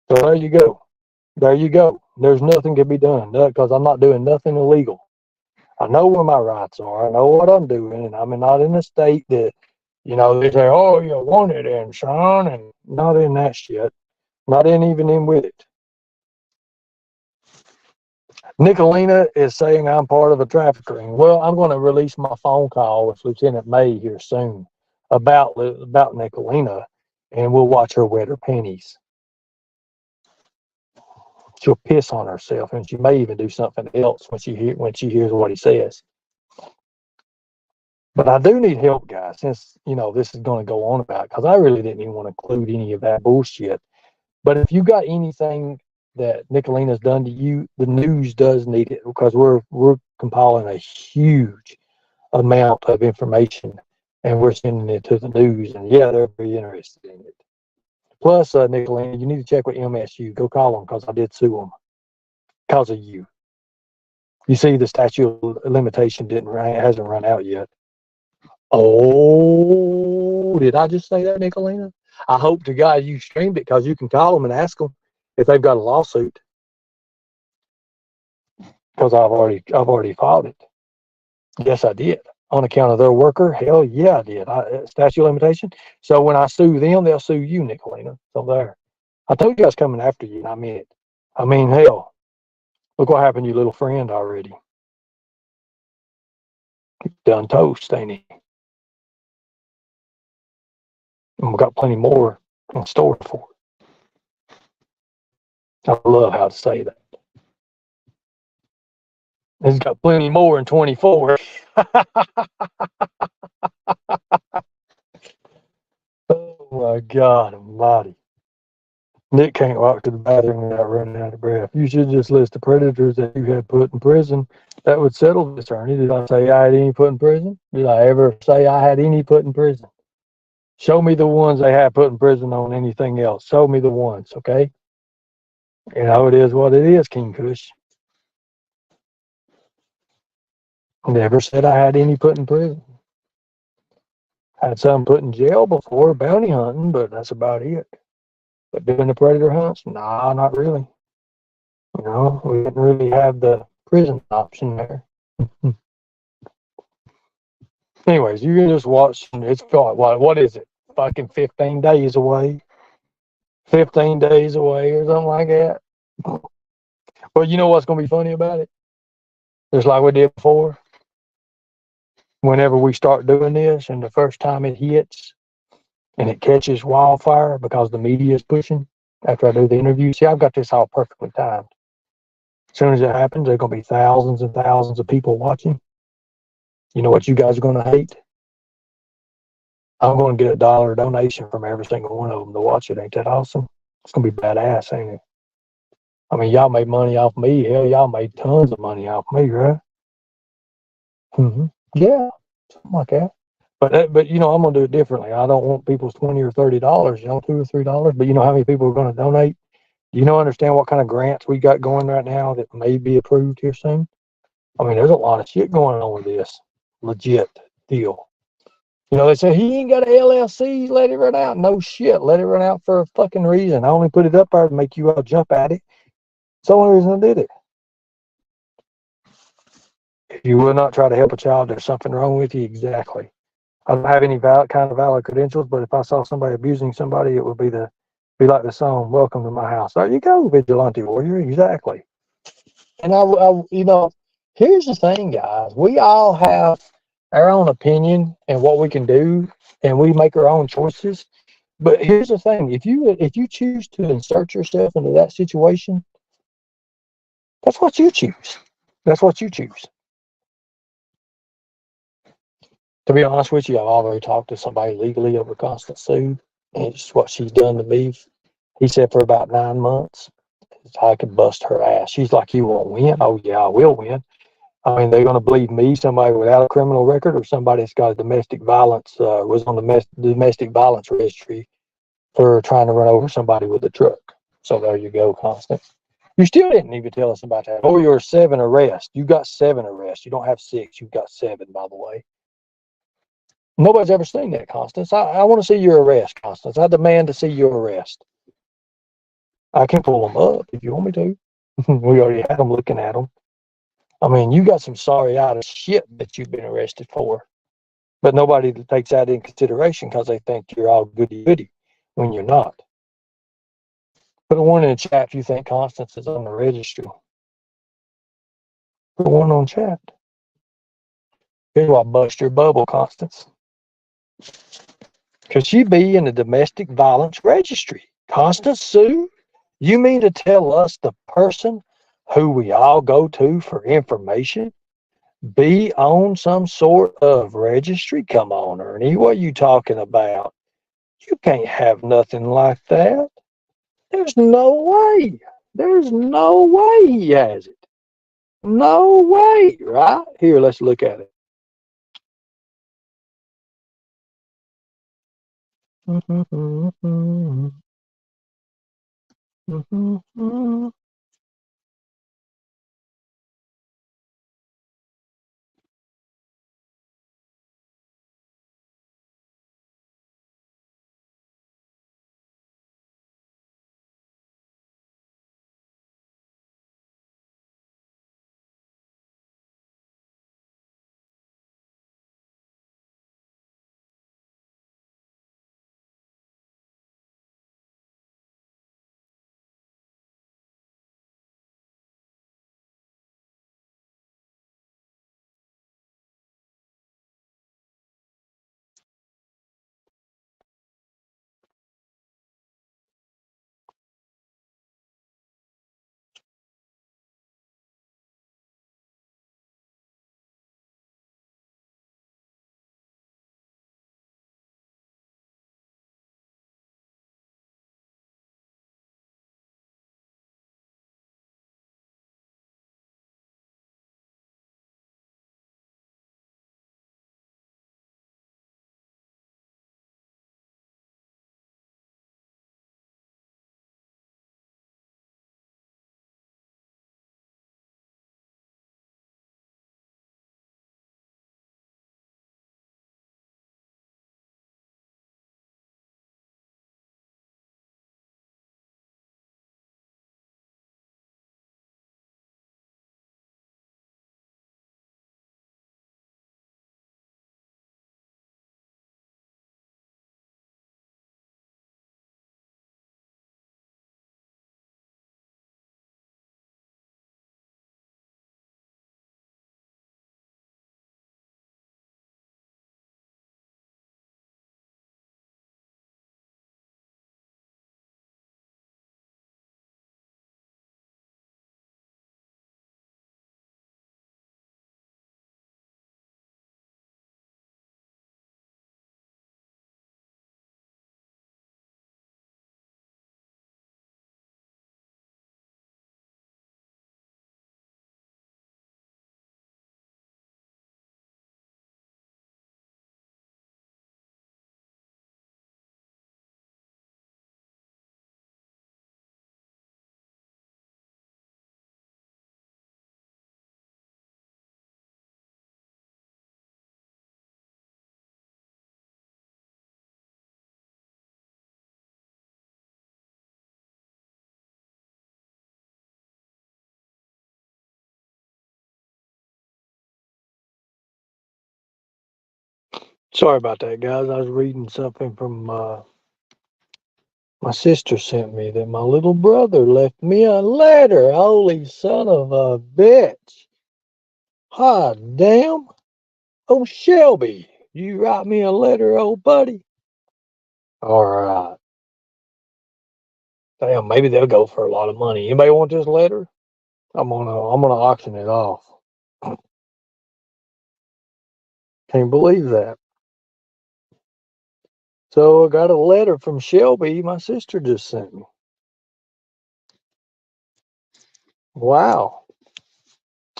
So there you go. There you go. There's nothing can be done because I'm not doing nothing illegal. I know where my rights are. I know what I'm doing, and I'm not in a state that, they say, "Oh, you want it in, son," and not in that shit. Not even in with it. Nicolina is saying I'm part of a traffic ring. Well, I'm going to release my phone call with Lieutenant May here soon about Nicolina, and we'll watch her wet her panties. She'll piss on herself, and she may even do something else when she hears what he says. But I do need help, guys, since this is going to go on about, because I really didn't even want to include any of that bullshit. But if you got anything that Nicolina's done to you, the news does need it, because we're compiling a huge amount of information and we're sending it to the news, and yeah, they're very interested in it. Plus, Nicolina, you need to check with MSU. Go call them, because I did sue them because of you. You see, the statute of limitation hasn't run out yet. Oh, did I just say that, Nicolina? I hope to God you streamed it, because you can call them and ask them if they've got a lawsuit. Because I've already filed it. Yes, I did. On account of their worker? Hell yeah, I did. Statute of limitation. So when I sue them, they'll sue you, Nicolina. So there. I told you I was coming after you, and I meant it. I mean, hell, look what happened to your little friend already. Done toast, ain't he? And we got plenty more in store for it. I love how to say that. He's got plenty more in 24. Oh my God almighty. Nick can't walk to the bathroom without running out of breath. You should just list the predators that you had put in prison. That would settle this, Ernie. Did I say I had any put in prison? Did I ever say I had any put in prison? Show me the ones they have put in prison on anything else. Show me the ones, okay? It is what it is, King Kush. Never said I had any put in prison. Had some put in jail before, bounty hunting, but that's about it. But doing the predator hunts, nah, not really. We didn't really have the prison option there. Anyways, you can just watch. It's got what is it? Fucking 15 days away. 15 days away or something like that. Well, you know what's going to be funny about it? Just like we did before. Whenever we start doing this, and the first time it hits and it catches wildfire because the media is pushing after I do the interview. See, I've got this all perfectly timed. As soon as it happens, there's going to be thousands and thousands of people watching. You know what you guys are going to hate? I'm going to get $1 donation from every single one of them to watch it. Ain't that awesome? It's going to be badass, ain't it? I mean, y'all made money off me. Hell, y'all made tons of money off me, right? Yeah, something like that. But I'm going to do it differently. I don't want people's $20 or $30, $2 or $3. But you know how many people are going to donate? Do you understand what kind of grants we got going right now that may be approved here soon? I mean, there's a lot of shit going on with this. Legit deal. They say he ain't got an LLC, let it run out. No shit, let it run out for a fucking reason. I only put it up there to make you all jump at it. It's the only reason I did it. If you will not try to help a child, there's something wrong with you. Exactly. I don't have any valid credentials, but if I saw somebody abusing somebody, it would be like the song, "Welcome to my house." There you go, vigilante warrior. Exactly. And here's the thing, guys. We all have our own opinion and what we can do, and we make our own choices. But here's the thing: if you choose to insert yourself into that situation, that's what you choose. That's what you choose. To be honest with you, I've already talked to somebody legally over constant sue. And it's what she's done to me. He said for about 9 months. I could bust her ass. She's like, you won't win. Oh yeah, I will win. I mean, they're going to believe me, somebody without a criminal record, or somebody that's got a domestic violence, was on the domestic violence registry for trying to run over somebody with a truck. So there you go, Constance. You still didn't even tell us about that. Oh, you're 7 arrests. You got 7 arrests. You don't have 6. You've got 7, by the way. Nobody's ever seen that, Constance. I want to see your arrest, Constance. I demand to see your arrest. I can pull them up if you want me to. We already had them looking at them. I mean, you got some sorry out of shit that you've been arrested for. But nobody takes that in consideration because they think you're all goody-goody when you're not. Put a one in the chat if you think Constance is on the registry. Put one on chat. Here's why I bust your bubble, Constance. Because you be in the domestic violence registry. Constance Sue, you mean to tell us the person who we all go to for information be on some sort of registry? Come on, Ernie, what are you talking about? You can't have nothing like that. There's no way. There's no way he has it. No way, right? Here, let's look at it. Sorry about that, guys. I was reading something from my sister sent me that my little brother left me a letter. Holy son of a bitch. Hot damn. Oh, Shelby, you write me a letter, old buddy? All right. Damn, maybe they'll go for a lot of money. Anybody want this letter? I'm gonna auction it off. Can't believe that. So I got a letter from Shelby, my sister just sent me. Wow.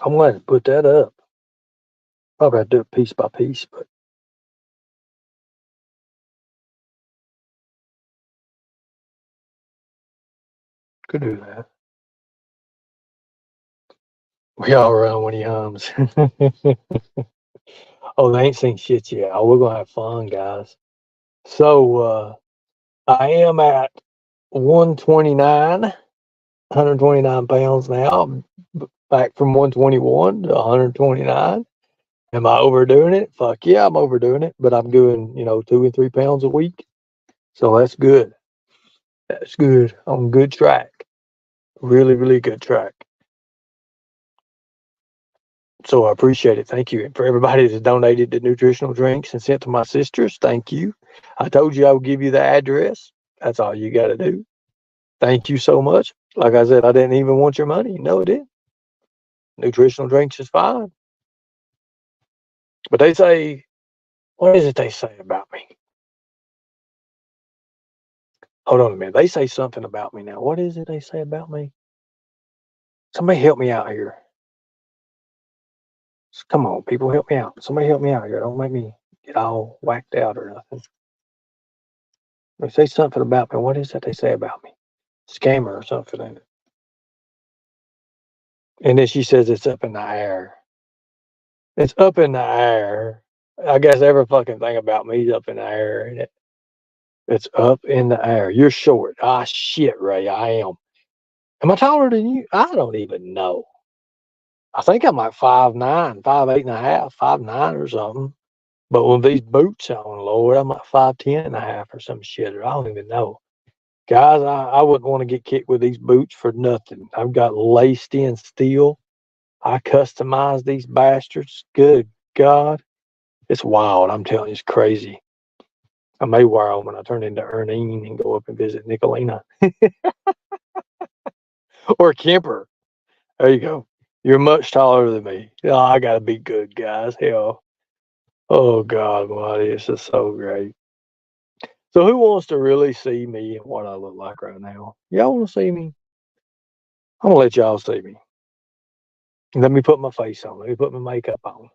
I'm going to put that up. Probably have to do it piece by piece, but could do that. We all run when he hums. Oh, they ain't seen shit yet. Oh, we're gonna have fun, guys. So I am at 129, 129 pounds now. I'm back from 121 to 129. Am I overdoing it? Fuck yeah, I'm overdoing it. But I'm doing, 2 and 3 pounds a week. So that's good. That's good. On good track. Really, really good track. So I appreciate it. Thank you. And for everybody that's donated the nutritional drinks and sent to my sisters, thank you. I told you I would give you the address. That's all you got to do. Thank you so much. Like I said, I didn't even want your money. No, it didn't. Nutritional drinks is fine. But they say, what is it they say about me? Hold on a minute. They say something about me now. What is it they say about me? Somebody help me out here. Come on, people, help me out. Somebody help me out here. Don't make me get all whacked out or nothing. They say something about me. What is that they say about me? Scammer or something, ain't it? And then she says it's up in the air. It's up in the air. I guess every fucking thing about me is up in the air, ain't it? It's up in the air. You're short. Ah, shit, Ray. I am. Am I taller than you? I don't even know. I think I'm like 5'9", 5'8.5", 5'9" or something. But with these boots on, Lord, I'm like 5'10.5" or some shit. Or I don't even know. Guys, I wouldn't want to get kicked with these boots for nothing. I've got laced in steel. I customize these bastards. Good God. It's wild. I'm telling you, it's crazy. I may wear them when I turn into Ernene and go up and visit Nicolina. Or Kemper. There you go. You're much taller than me. Oh, I got to be good, guys. Hell. Oh, God, boy, this is so great. So who wants to really see me and what I look like right now? Y'all want to see me? I'm going to let y'all see me. Let me put my face on. Let me put my makeup on.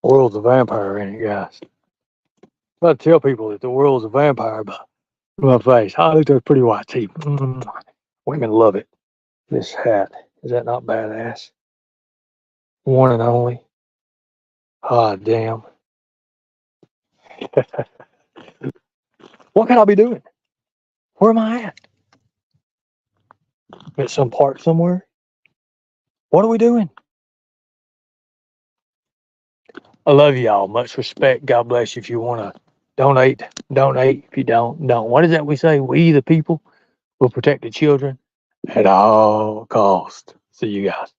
World's a vampire, ain't it, guys? I tell people that the world's a vampire by my face. Oh, look, those pretty white teeth. Women love it. This hat. Is that not badass? One and only. Ah, damn. What can I be doing? Where am I at? At some park somewhere? What are we doing? I love y'all. Much respect. God bless you. If you want to donate, donate. If you don't, don't. What is that we say? We, the people, will protect the children at all costs. See you guys.